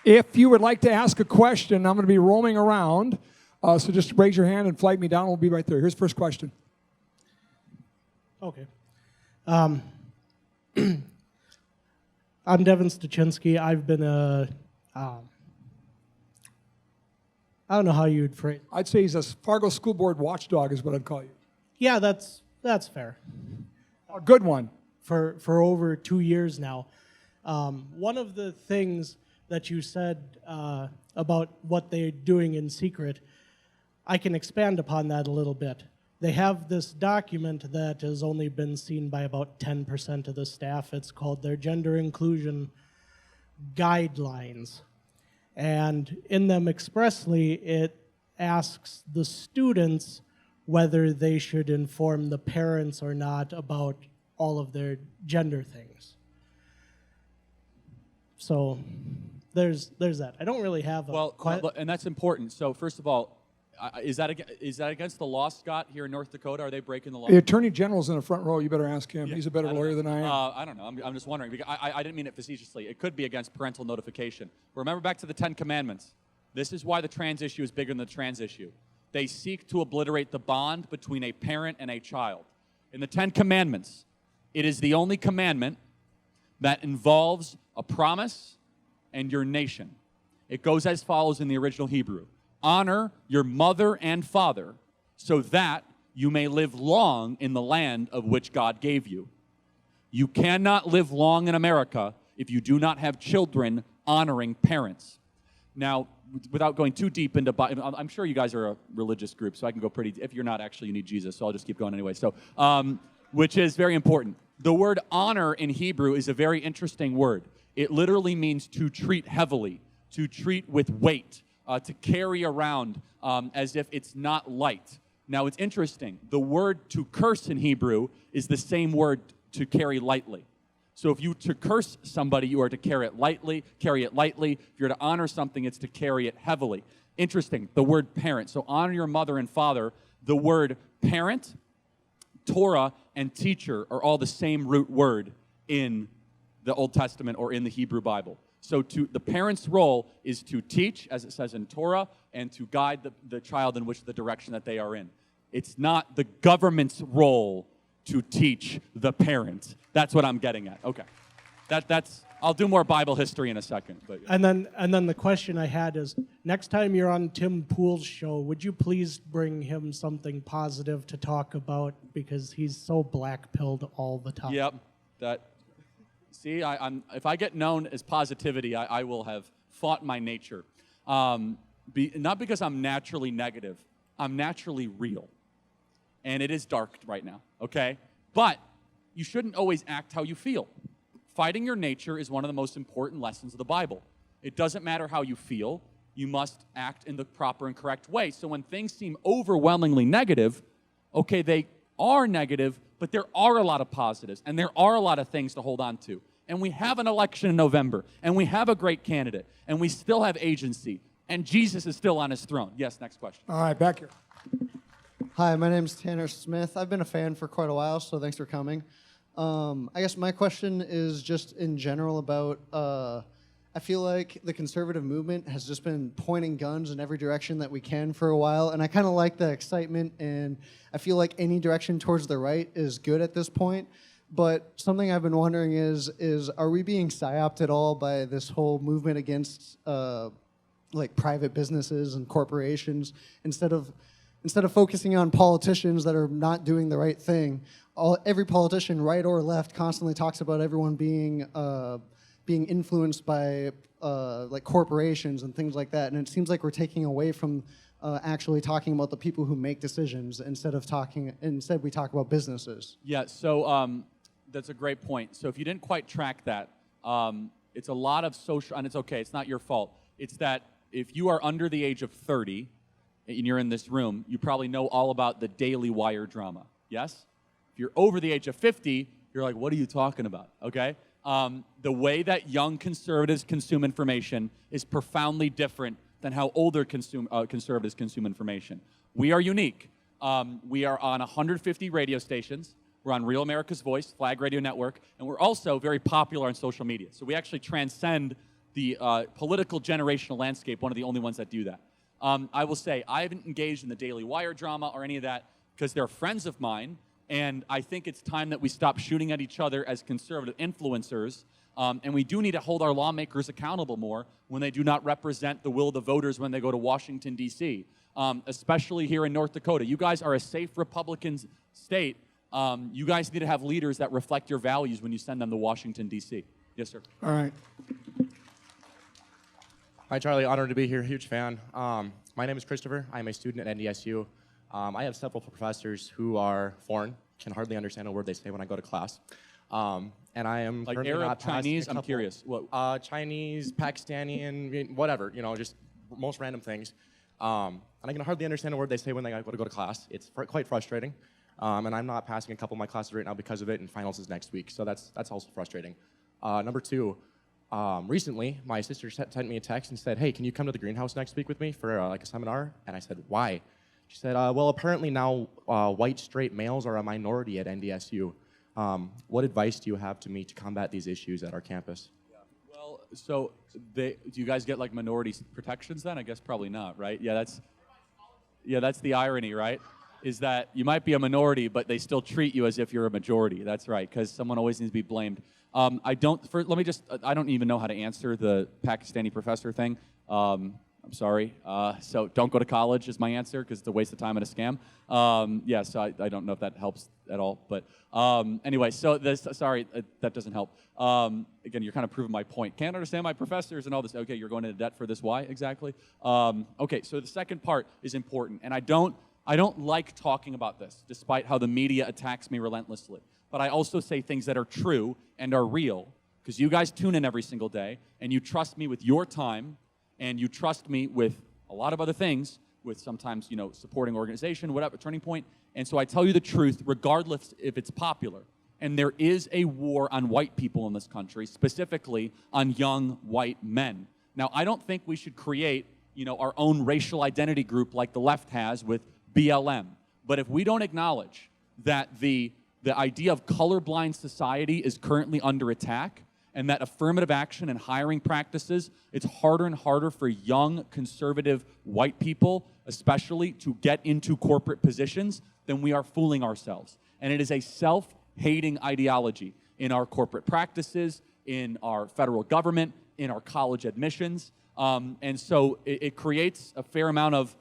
If you would like to ask a question, I'm going to be roaming around. So just raise your hand and flag me down. We'll be right there. Here's the first question. Okay. I'm Devin Stachinsky. I've been I don't know how you would phrase. I'd say he's a Fargo School Board watchdog is what I'd call you. Yeah, that's fair. A good one. For over 2 years now. One of the things that you said about what they're doing in secret, I can expand upon that a little bit. They have this document that has only been seen by about 10% of the staff. It's called their Gender Inclusion Guidelines. And in them expressly, it asks the students whether they should inform the parents or not about all of their gender things. So there's that. I don't really have a... Well, and that's important. So first of all, is that against the law, Scott, here in North Dakota? Are they breaking the law? The Attorney General's in the front row. You better ask him. He's a better lawyer than I am. I don't know. I'm just wondering. Because I didn't mean it facetiously. It could be against parental notification. Remember back to the 10 Commandments. This is why the trans issue is bigger than the trans issue. They seek to obliterate the bond between a parent and a child. In the 10 Commandments, it is the only commandment that involves a promise and your nation. It goes as follows in the original Hebrew. Honor your mother and father so that you may live long in the land of which God gave you. You cannot live long in America if you do not have children honoring parents. Now, without going too deep into, I'm sure you guys are a religious group, so I can go pretty, if you're not actually, you need Jesus, so I'll just keep going anyway. So, which is very important. The word honor in Hebrew is a very interesting word. It literally means to treat heavily, to treat with weight. To carry around as if it's not light. Now, it's interesting. The word to curse in Hebrew is the same word to carry lightly. So if you to curse somebody, you are to carry it lightly. If you're to honor something, it's to carry it heavily. Interesting, the word parent. So honor your mother and father. The word parent, Torah, and teacher are all the same root word in the Old Testament or in the Hebrew Bible. So the parent's role is to teach, as it says in Torah, and to guide the child in which the direction that they are in. It's not the government's role to teach the parent. That's what I'm getting at. Okay. That's I'll do more Bible history in a second. But, yeah. And then the question I had is, next time you're on Tim Pool's show, would you please bring him something positive to talk about, because he's so black-pilled all the time. Yep. See, if I get known as positivity, I will have fought my nature. Not because I'm naturally negative. I'm naturally real. And it is dark right now, okay? But you shouldn't always act how you feel. Fighting your nature is one of the most important lessons of the Bible. It doesn't matter how you feel. You must act in the proper and correct way. So when things seem overwhelmingly negative, okay, they are negative, but there are a lot of positives, and there are a lot of things to hold on to. And we have an election in November, and we have a great candidate, and we still have agency, and Jesus is still on his throne. Yes, next question. All right, back here. Hi, my name's Tanner Smith. I've been a fan for quite a while, so thanks for coming. I guess my question is just in general about, I feel like the conservative movement has just been pointing guns in every direction that we can for a while, and I kind of like the excitement, and I feel like any direction towards the right is good at this point. But something I've been wondering is are we being psyoped at all by this whole movement against like private businesses and corporations instead of focusing on politicians that are not doing the right thing? Every politician, right or left, constantly talks about everyone being influenced by like corporations and things like that, and it seems like we're taking away from actually talking about the people who make decisions instead we talk about businesses. Yeah, so that's a great point. So if you didn't quite track that, it's a lot of social, and it's okay, it's not your fault. It's that if you are under the age of 30 and you're in this room, you probably know all about the Daily Wire drama, yes? If you're over the age of 50, you're like, what are you talking about, okay? The way that young conservatives consume information is profoundly different than how older conservatives consume information. We are unique. We are on 150 radio stations. We're on Real America's Voice, Flag Radio Network, and we're also very popular on social media. So we actually transcend the political generational landscape, one of the only ones that do that. I will say, I haven't engaged in the Daily Wire drama or any of that because they're friends of mine, and I think it's time that we stop shooting at each other as conservative influencers, and we do need to hold our lawmakers accountable more when they do not represent the will of the voters when they go to Washington, D.C., especially here in North Dakota. You guys are a safe Republican state. You guys need to have leaders that reflect your values when you send them to Washington, D.C. Yes, sir. All right. Hi, Charlie. Honored to be here. Huge fan. My name is Christopher. I'm a student at NDSU. I have several professors who are foreign, can hardly understand a word they say when I go to class. And I am Like currently Arab, not passing Chinese? a I'm couple- curious. What? Chinese, Pakistani, whatever. Just most random things. And I can hardly understand a word they say when they go to class. It's quite frustrating. And I'm not passing a couple of my classes right now because of it, and finals is next week. So that's also frustrating. Number two, recently my sister sent me a text and said, "Hey, can you come to the greenhouse next week with me for like a seminar?" And I said, "Why?" She said, "Well, apparently now white straight males are a minority at NDSU. What advice do you have to me to combat these issues at our campus?" Well, so do you guys get like minority protections then? I guess probably not, right? Yeah, that's the irony, right? Is that you might be a minority, but they still treat you as if you're a majority. That's right, because someone always needs to be blamed. I don't even know how to answer the Pakistani professor thing. I'm sorry. So don't go to college is my answer, because it's a waste of time and a scam. So I don't know if that helps at all. But anyway, so that doesn't help. Again, you're kind of proving my point. Can't understand my professors and all this. Okay, you're going into debt for this. Why exactly? Okay, so the second part is important. And I don't like talking about this, despite how the media attacks me relentlessly. But I also say things that are true and are real, because you guys tune in every single day, and you trust me with your time, and you trust me with a lot of other things, with sometimes, supporting organization, whatever, Turning Point. And so I tell you the truth, regardless if it's popular. And there is a war on white people in this country, specifically on young white men. Now, I don't think we should create, our own racial identity group like the left has with BLM. But if we don't acknowledge that the idea of colorblind society is currently under attack, and that affirmative action and hiring practices, it's harder and harder for young, conservative white people, especially, to get into corporate positions, then we are fooling ourselves. And it is a self-hating ideology in our corporate practices, in our federal government, in our college admissions. And so it creates a fair amount of,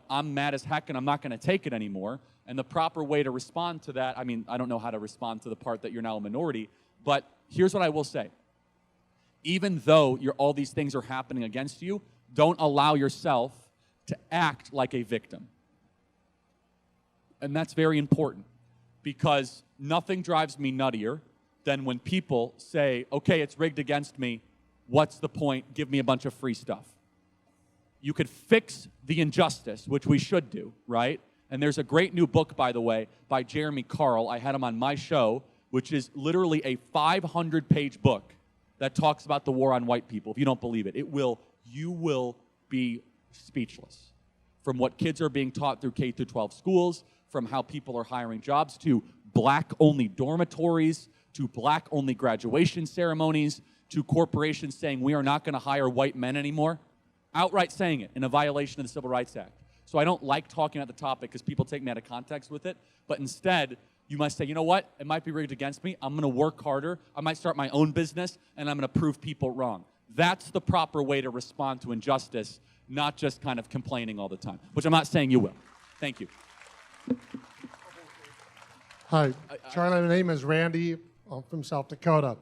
I'm mad as heck and I'm not going to take it anymore. And the proper way to respond to that, I don't know how to respond to the part that you're now a minority, but here's what I will say. Even though all these things are happening against you, don't allow yourself to act like a victim. And that's very important, because nothing drives me nuttier than when people say, okay, it's rigged against me, what's the point? Give me a bunch of free stuff. You could fix the injustice, which we should do, right? And there's a great new book, by the way, by Jeremy Carl. I had him on my show, which is literally a 500-page book that talks about the war on white people. If you don't believe it, you will be speechless. From what kids are being taught through K through 12 schools, from how people are hiring jobs, to black-only dormitories, to black-only graduation ceremonies, to corporations saying we are not going to hire white men anymore, outright saying it in a violation of the Civil Rights Act. So I don't like talking about the topic because people take me out of context with it, but instead, you must say, you know what? It might be rigged against me. I'm going to work harder. I might start my own business, and I'm going to prove people wrong. That's the proper way to respond to injustice, not just kind of complaining all the time, which I'm not saying you will. Thank you. Hi, Charlie. My name is Randy. I'm from South Dakota.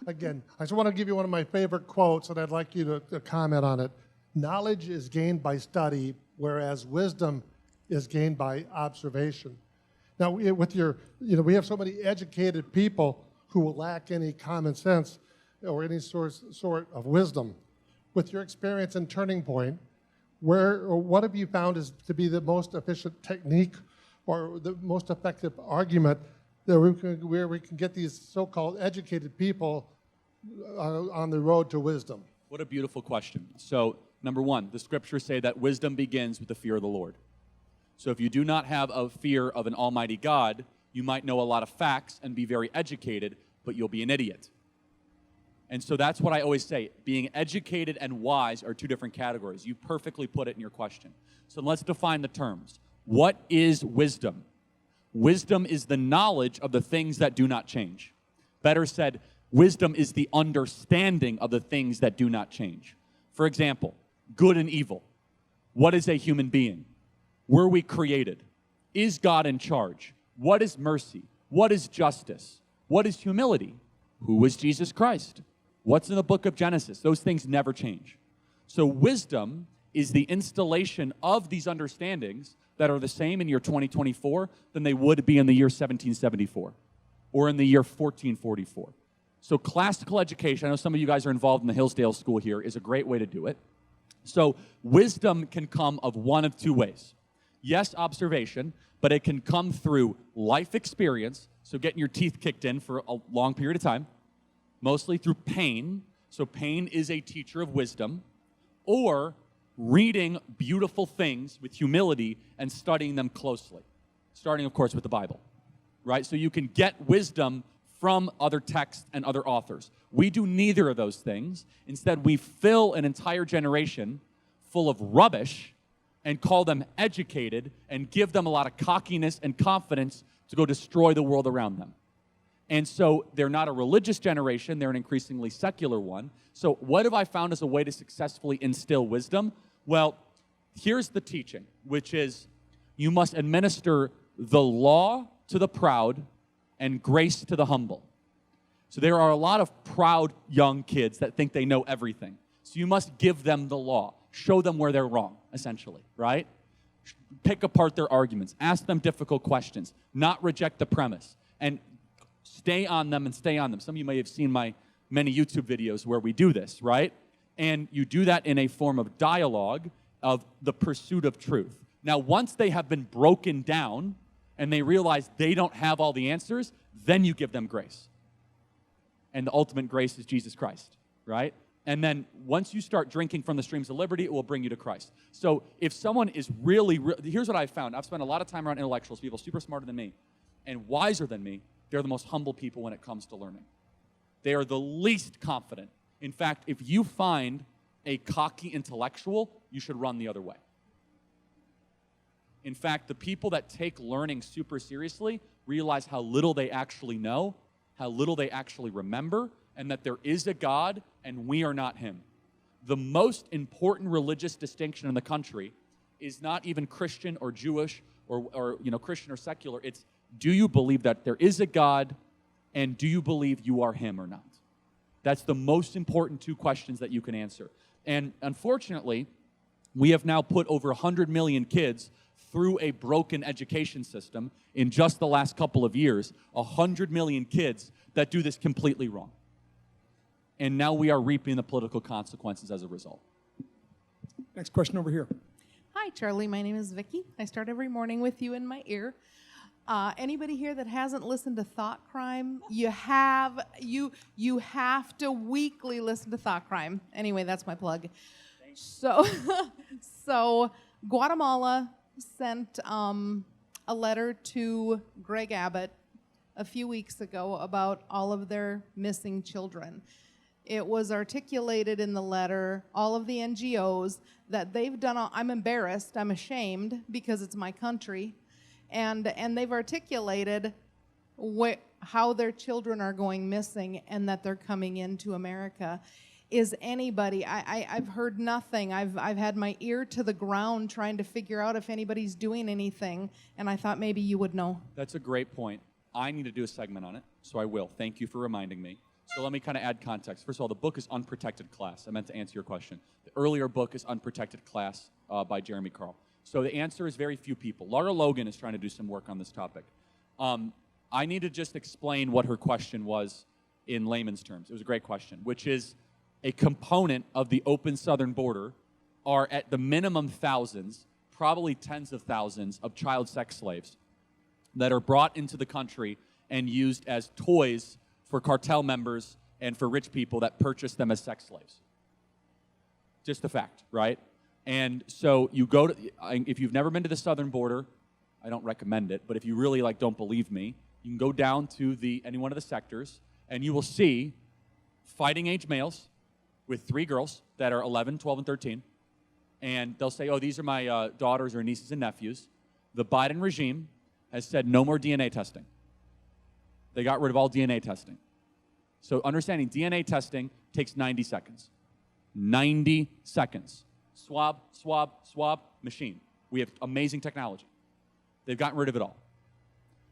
Again, I just want to give you one of my favorite quotes, and I'd like you to comment on it. Knowledge is gained by study, whereas wisdom is gained by observation. Now, with we have so many educated people who will lack any common sense or any sort of wisdom. With your experience in Turning Point, what have you found is to be the most efficient technique or the most effective argument that where we can get these so-called educated people on the road to wisdom? What a beautiful question. So, number one, the scriptures say that wisdom begins with the fear of the Lord. So if you do not have a fear of an almighty God, you might know a lot of facts and be very educated, but you'll be an idiot. And so that's what I always say. Being educated and wise are two different categories. You perfectly put it in your question. So let's define the terms. What is wisdom? Wisdom is the knowledge of the things that do not change. Better said, wisdom is the understanding of the things that do not change. For example, good and evil. What is a human being? Were we created? Is God in charge? What is mercy? What is justice? What is humility? Who is Jesus Christ? What's in the book of Genesis? Those things never change. So wisdom is the installation of these understandings that are the same in year 2024 than they would be in the year 1774 or in the year 1444. So classical education, I know some of you guys are involved in the Hillsdale School here, is a great way to do it. So wisdom can come of one of two ways. Yes, observation, but it can come through life experience, so getting your teeth kicked in for a long period of time, mostly through pain, so pain is a teacher of wisdom, or reading beautiful things with humility and studying them closely, starting, of course, with the Bible, right? So you can get wisdom from other texts and other authors. We do neither of those things. Instead, we fill an entire generation full of rubbish and call them educated and give them a lot of cockiness and confidence to go destroy the world around them. And so they're not a religious generation, they're an increasingly secular one. So what have I found as a way to successfully instill wisdom? Well, here's the teaching, which is you must administer the law to the proud and grace to the humble. So there are a lot of proud young kids that think they know everything. So you must give them the law. Show them where they're wrong, essentially, right? Pick apart their arguments. Ask them difficult questions. Not reject the premise. And stay on them and stay on them. Some of you may have seen my many YouTube videos where we do this, right? And you do that in a form of dialogue of the pursuit of truth. Now, once they have been broken down and they realize they don't have all the answers, then you give them grace. And the ultimate grace is Jesus Christ, right? And then once you start drinking from the streams of liberty, it will bring you to Christ. So if someone is really, here's what I've found. I've spent a lot of time around intellectuals, people super smarter than me and wiser than me. They're the most humble people when it comes to learning. They are the least confident. In fact, if you find a cocky intellectual, you should run the other way. In fact, the people that take learning super seriously realize how little they actually know, how little they actually remember, and that there is a God and we are not him. The most important religious distinction in the country is not even Christian or Jewish or Christian or secular. It's, do you believe that there is a God, and do you believe you are him or not? That's the most important two questions that you can answer. And unfortunately, we have now put over 100 million kids through a broken education system in just the last couple of years, 100 million kids that do this completely wrong. And now we are reaping the political consequences as a result. Next question over here. Hi, Charlie. My name is Vicki. I start every morning with you in my ear. Anybody here that hasn't listened to Thought Crime, you have to weekly listen to Thought Crime. Anyway, that's my plug. So Guatemala sent a letter to Greg Abbott a few weeks ago about all of their missing children. It was articulated in the letter, all of the NGOs, that they've done, I'm embarrassed, I'm ashamed, because it's my country, and they've articulated how their children are going missing and that they're coming into America. Is anybody, I've heard nothing. I've had my ear to the ground trying to figure out if anybody's doing anything, and I thought maybe you would know. That's a great point. I need to do a segment on it, so I will. Thank you for reminding me. So let me kind of add context. First of all, the book is Unprotected Class. I meant to answer your question. The earlier book is Unprotected Class by Jeremy Carl. So the answer is very few people. Laura Logan is trying to do some work on this topic. I need to just explain what her question was in layman's terms. It was a great question, which is a component of the open southern border are at the minimum thousands, probably tens of thousands of child sex slaves that are brought into the country and used as toys for cartel members and for rich people that purchase them as sex slaves. Just a fact, right? And so you go to, if you've never been to the southern border, I don't recommend it, but if you really don't believe me, you can go down to any one of the sectors and you will see fighting age males with 3 girls that are 11, 12, and 13. And they'll say, oh, these are my daughters or nieces and nephews. The Biden regime has said no more DNA testing. They got rid of all DNA testing. So understanding DNA testing takes 90 seconds. 90 seconds. Swab, swab, swab, machine. We have amazing technology. They've gotten rid of it all.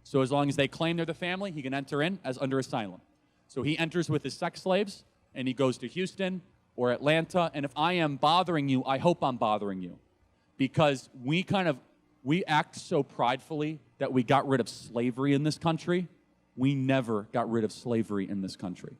So as long as they claim they're the family, he can enter in as under asylum. So he enters with his sex slaves, and he goes to Houston, or Atlanta. And if I am bothering you, I hope I'm bothering you. Because we act so pridefully that we got rid of slavery in this country. We never got rid of slavery in this country.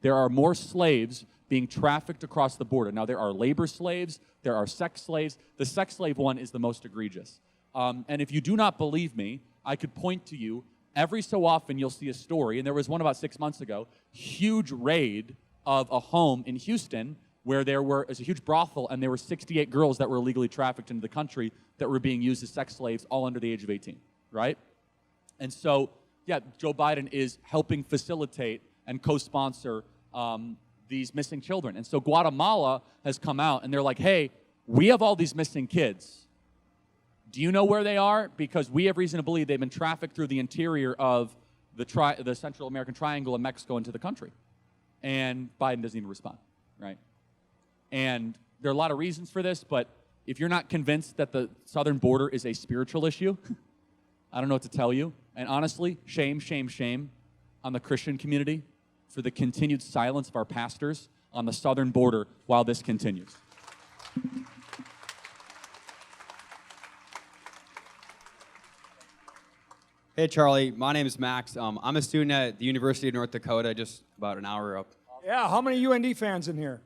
There are more slaves being trafficked across the border. Now, there are labor slaves, there are sex slaves. The sex slave one is the most egregious. And if you do not believe me, I could point to you. Every so often, you'll see a story, and there was one about 6 months ago, huge raid of a home in Houston where there was a huge brothel, and there were 68 girls that were illegally trafficked into the country that were being used as sex slaves, all under the age of 18, right? And so, yeah, Joe Biden is helping facilitate and co-sponsor these missing children. And so Guatemala has come out, and they're like, hey, we have all these missing kids. Do you know where they are? Because we have reason to believe they've been trafficked through the interior of the Central American Triangle and Mexico into the country. And Biden doesn't even respond, right? And there are a lot of reasons for this, but if you're not convinced that the southern border is a spiritual issue, I don't know what to tell you. And honestly, shame, shame, shame on the Christian community for the continued silence of our pastors on the southern border while this continues. Hey, Charlie. My name is Max. I'm a student at the University of North Dakota, just about an hour up. Yeah, how many UND fans in here?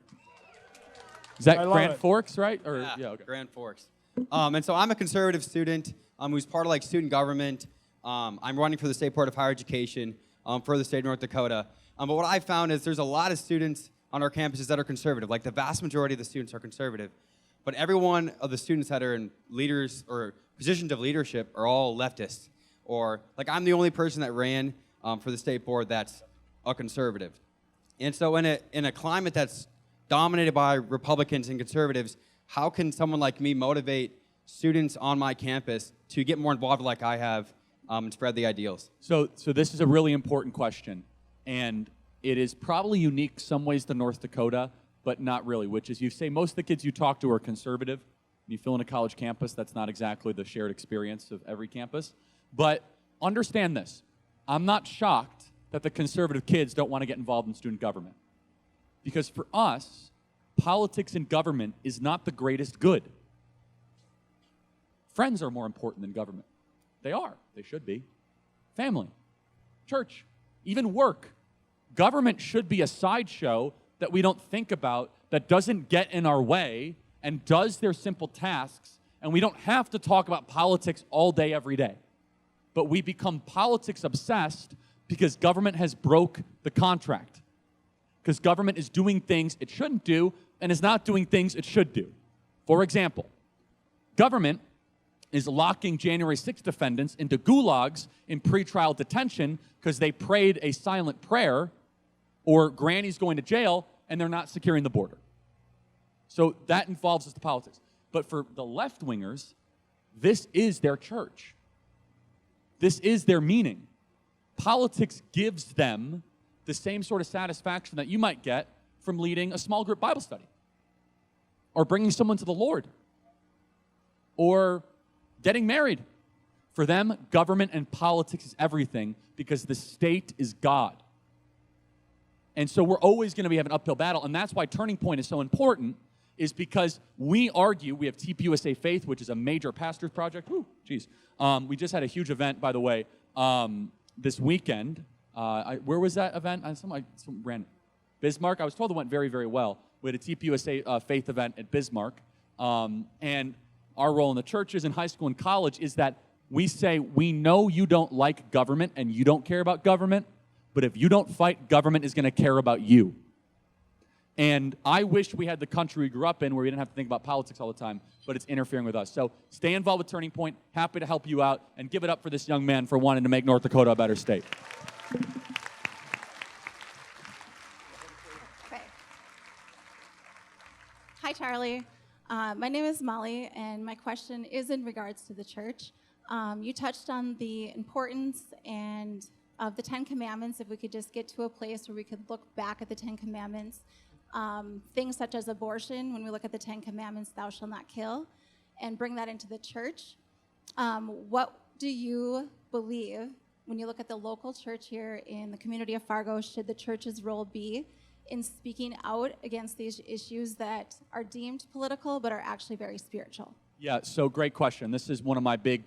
Is that I love Grand it. Forks, right? Or, Yeah, okay. Grand Forks. And so I'm a conservative student who's part of like student government. I'm running for the State Board of Higher Education for the state of North Dakota. But what I found is there's a lot of students on our campuses that are conservative. Like the vast majority of the students are conservative. But every one of the students that are in leaders or positions of leadership are all leftists. Or like I'm the only person that ran for the state board that's a conservative. And so in a climate that's dominated by Republicans and conservatives, how can someone like me motivate students on my campus to get more involved like I have and spread the ideals? So this is a really important question, and it is probably unique some ways to North Dakota, but not really, which is you say most of the kids you talk to are conservative. You fill in a college campus, that's not exactly the shared experience of every campus. But understand this. I'm not shocked that the conservative kids don't want to get involved in student government. Because for us, politics and government is not the greatest good. Friends are more important than government. They are. They should be. Family, church, even work. Government should be a sideshow that we don't think about, that doesn't get in our way and does their simple tasks, and we don't have to talk about politics all day, every day. But we become politics obsessed because government has broke the contract. Because government is doing things it shouldn't do and is not doing things it should do. For example, government is locking January 6th defendants into gulags in pretrial detention because they prayed a silent prayer, or granny's going to jail and they're not securing the border. So that involves us to politics. But for the left-wingers, this is their church. This is their meaning. Politics gives them the same sort of satisfaction that you might get from leading a small group Bible study, or bringing someone to the Lord, or getting married. For them, government and politics is everything because the state is God. And so we're always going to be having an uphill battle, and that's why Turning Point is so important, is because we argue, we have TPUSA Faith, which is a major pastor's project. Whew, geez. We just had a huge event, by the way, this weekend. Where was that event? Some random. Bismarck. I was told it went very, very well. We had a TPUSA Faith event at Bismarck. And our role in the churches in high school and college is that we say, we know you don't like government and you don't care about government, but if you don't fight, government is going to care about you. And I wish we had the country we grew up in where we didn't have to think about politics all the time, but it's interfering with us. So stay involved with Turning Point. Happy to help you out, and give it up for this young man for wanting to make North Dakota a better state. Okay. Hi, Charlie. My name is Molly, and my question is in regards to the church. You touched on the importance of the Ten Commandments. If we could just get to a place where we could look back at the Ten Commandments, things such as abortion, when we look at the Ten Commandments, thou shalt not kill, and bring that into the church. What do you believe when you look at the local church here in the community of Fargo, should the church's role be in speaking out against these issues that are deemed political but are actually very spiritual? Yeah, so great question. This is one of my big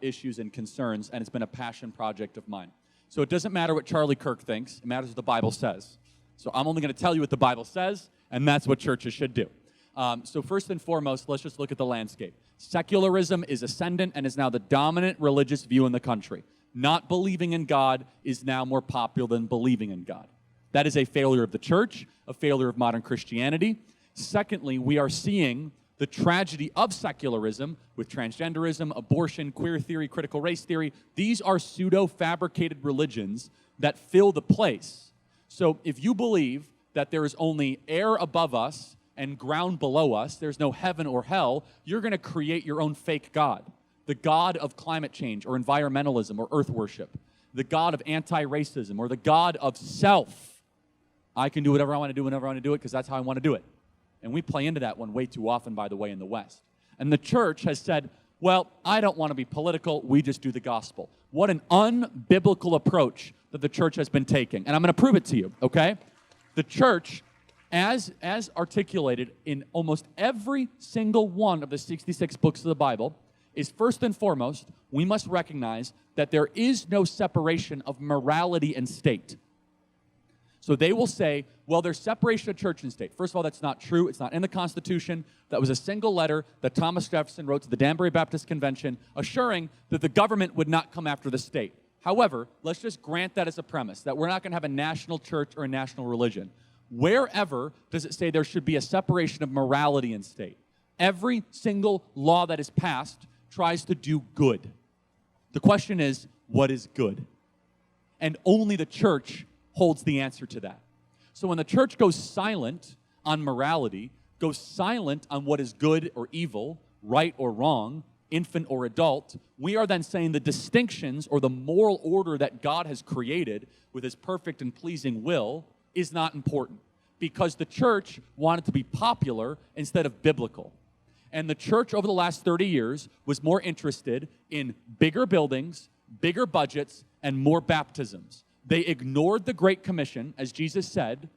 issues and concerns, and it's been a passion project of mine. So it doesn't matter what Charlie Kirk thinks. It matters what the Bible says. So I'm only going to tell you what the Bible says, and that's what churches should do. So first and foremost, let's just look at the landscape. Secularism is ascendant and is now the dominant religious view in the country. Not believing in God is now more popular than believing in God. That is a failure of the church, a failure of modern Christianity. Secondly, we are seeing the tragedy of secularism with transgenderism, abortion, queer theory, critical race theory. These are pseudo-fabricated religions that fill the place. So if you believe that there is only air above us and ground below us, there's no heaven or hell, you're going to create your own fake God. The God of climate change or environmentalism or earth worship. The God of anti-racism or the God of self. I can do whatever I want to do whenever I want to do it because that's how I want to do it. And we play into that one way too often, by the way, in the West. And the church has said, well, I don't want to be political. We just do the gospel. What an unbiblical approach that the church has been taking. And I'm going to prove it to you, okay? The church, as articulated in almost every single one of the 66 books of the Bible, is first and foremost, we must recognize that there is no separation of morality and state. So they will say, well, there's separation of church and state. First of all, that's not true. It's not in the Constitution. That was a single letter that Thomas Jefferson wrote to the Danbury Baptist Convention, assuring that the government would not come after the state. However, let's just grant that as a premise, that we're not going to have a national church or a national religion. Wherever does it say there should be a separation of morality and state? Every single law that is passed tries to do good. The question is, what is good? And only the church holds the answer to that. So when the church goes silent on morality, goes silent on what is good or evil, right or wrong, infant or adult, we are then saying the distinctions or the moral order that God has created with his perfect and pleasing will is not important because the church wanted to be popular instead of biblical. And the church over the last 30 years was more interested in bigger buildings, bigger budgets, and more baptisms. They ignored the Great Commission, as Jesus said,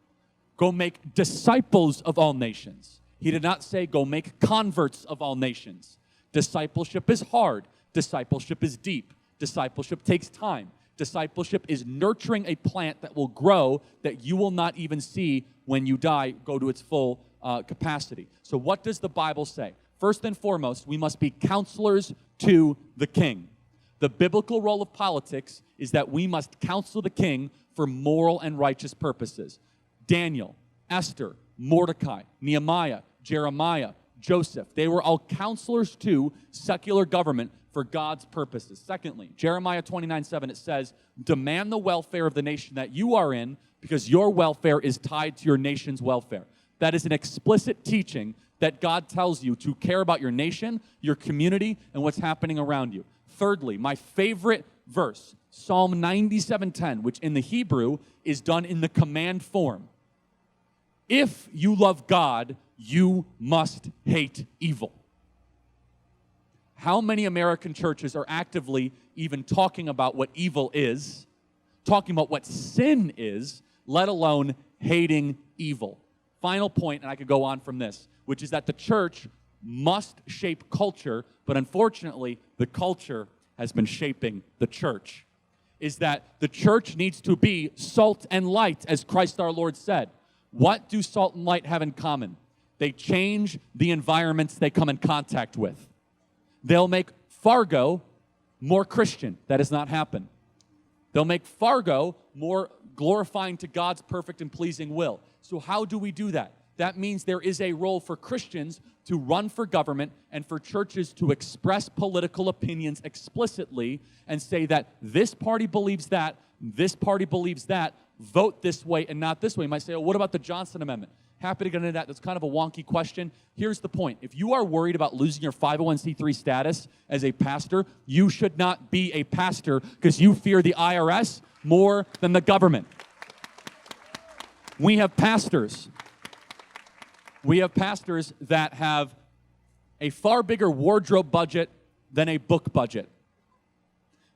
go make disciples of all nations. He did not say go make converts of all nations. Discipleship is hard. Discipleship is deep. Discipleship takes time. Discipleship is nurturing a plant that will grow that you will not even see when you die go to its full capacity. So what does the Bible say? First and foremost, we must be counselors to the king. The biblical role of politics is that we must counsel the king for moral and righteous purposes. Daniel, Esther, Mordecai, Nehemiah, Jeremiah, Joseph, they were all counselors to secular government for God's purposes. Secondly, Jeremiah 29:7, it says, demand the welfare of the nation that you are in because your welfare is tied to your nation's welfare. That is an explicit teaching that God tells you to care about your nation, your community, and what's happening around you. Thirdly, my favorite verse, Psalm 97:10, which in the Hebrew is done in the command form. If you love God, you must hate evil. How many American churches are actively even talking about what evil is, talking about what sin is, let alone hating evil? Final point, and I could go on from this, which is that the church must shape culture, but unfortunately, the culture has been shaping the church. Is that the church needs to be salt and light, as Christ our Lord said. What do salt and light have in common? They change the environments they come in contact with. They'll make Fargo more Christian. That has not happened. They'll make Fargo more glorifying to God's perfect and pleasing will. So how do we do that? That means there is a role for Christians to run for government and for churches to express political opinions explicitly and say that this party believes that, this party believes that, vote this way and not this way. You might say, oh, what about the Johnson Amendment? Happy to get into that. That's kind of a wonky question. Here's the point. If you are worried about losing your 501c3 status as a pastor, you should not be a pastor because you fear the IRS more than the government. We have pastors. We have pastors that have a far bigger wardrobe budget than a book budget.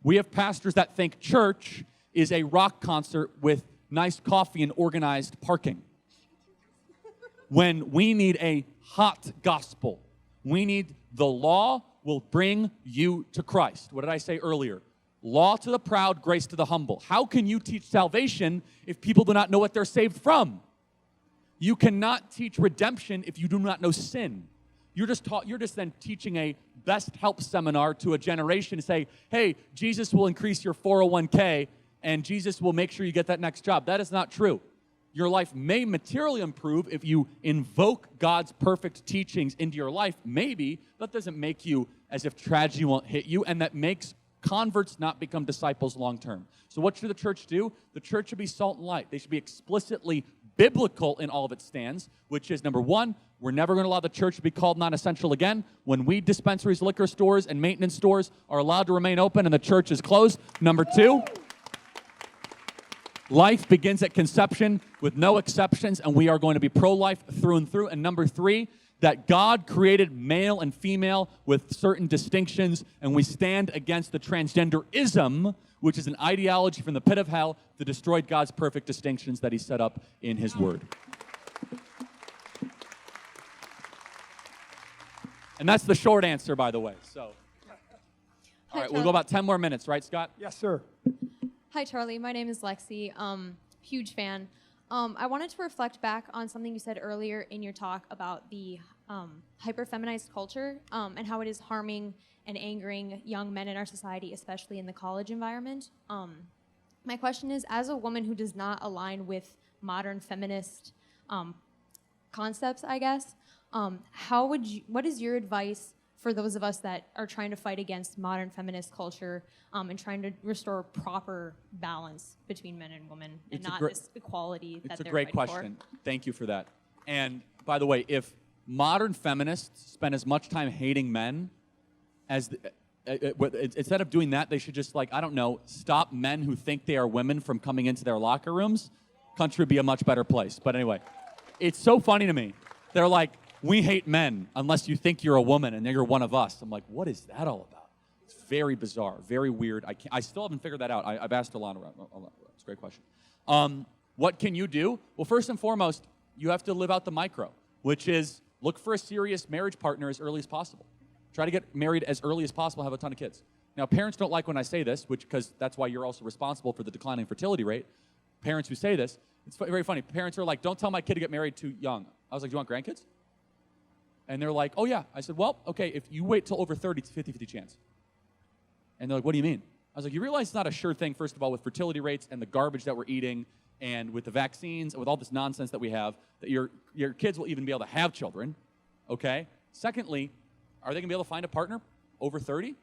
We have pastors that think church is a rock concert with nice coffee and organized parking. when we need a hot gospel. We need the law will bring you to Christ. What did I say earlier? Law to the proud, grace to the humble. How can you teach salvation if people do not know what they're saved from? You cannot teach redemption if you do not know sin. You're just then teaching a best help seminar to a generation to say, hey, Jesus will increase your 401k and Jesus will make sure you get that next job. That is not true. Your life may materially improve if you invoke God's perfect teachings into your life, maybe. That doesn't make you as if tragedy won't hit you, and that makes converts not become disciples long term. So what should the church do? The church should be salt and light. They should be explicitly biblical in all of its stands, which is, number one, we're never going to allow the church to be called non-essential again. When weed dispensaries, liquor stores, and maintenance stores are allowed to remain open and the church is closed. Number two, life begins at conception with no exceptions, and we are going to be pro-life through and through. And number three, that God created male and female with certain distinctions, and we stand against the transgenderism, which is an ideology from the pit of hell that destroyed God's perfect distinctions that he set up in his word. And that's the short answer, by the way. So, all right, we'll go about 10 more minutes, right, Scott? Yes, sir. Hi, Charlie. My name is Lexi. Huge fan. I wanted to reflect back on something you said earlier in your talk about the hyper-feminized culture and how it is harming and angering young men in our society, especially in the college environment. My question is, as a woman who does not align with modern feminist concepts, I guess, what is your advice for those of us that are trying to fight against modern feminist culture and trying to restore proper balance between men and women and not this equality that they're fighting for? It's a great question. Thank you for that. And by the way, if modern feminists spend as much time hating men as instead of doing that, they should just, like, I don't know, stop men who think they are women from coming into their locker rooms. Country would be a much better place. But anyway, it's so funny to me. They're like, we hate men unless you think you're a woman and you're one of us. I'm like, what is that all about? It's very bizarre, very weird. I still haven't figured that out. I've asked Alana. It's a great question. What can you do? Well, first and foremost, you have to live out the micro, which is look for a serious marriage partner as early as possible. Try to get married as early as possible, have a ton of kids. Now, parents don't like when I say this, because that's why you're also responsible for the declining fertility rate. Parents who say this, it's very funny. Parents are like, don't tell my kid to get married too young. I was like, do you want grandkids? And they're like, oh, yeah. I said, well, okay, if you wait till over 30, it's a 50-50 chance. And they're like, what do you mean? I was like, you realize it's not a sure thing, first of all, with fertility rates and the garbage that we're eating and with the vaccines and with all this nonsense that we have, that your kids will even be able to have children, okay? Secondly, are they going to be able to find a partner over 30?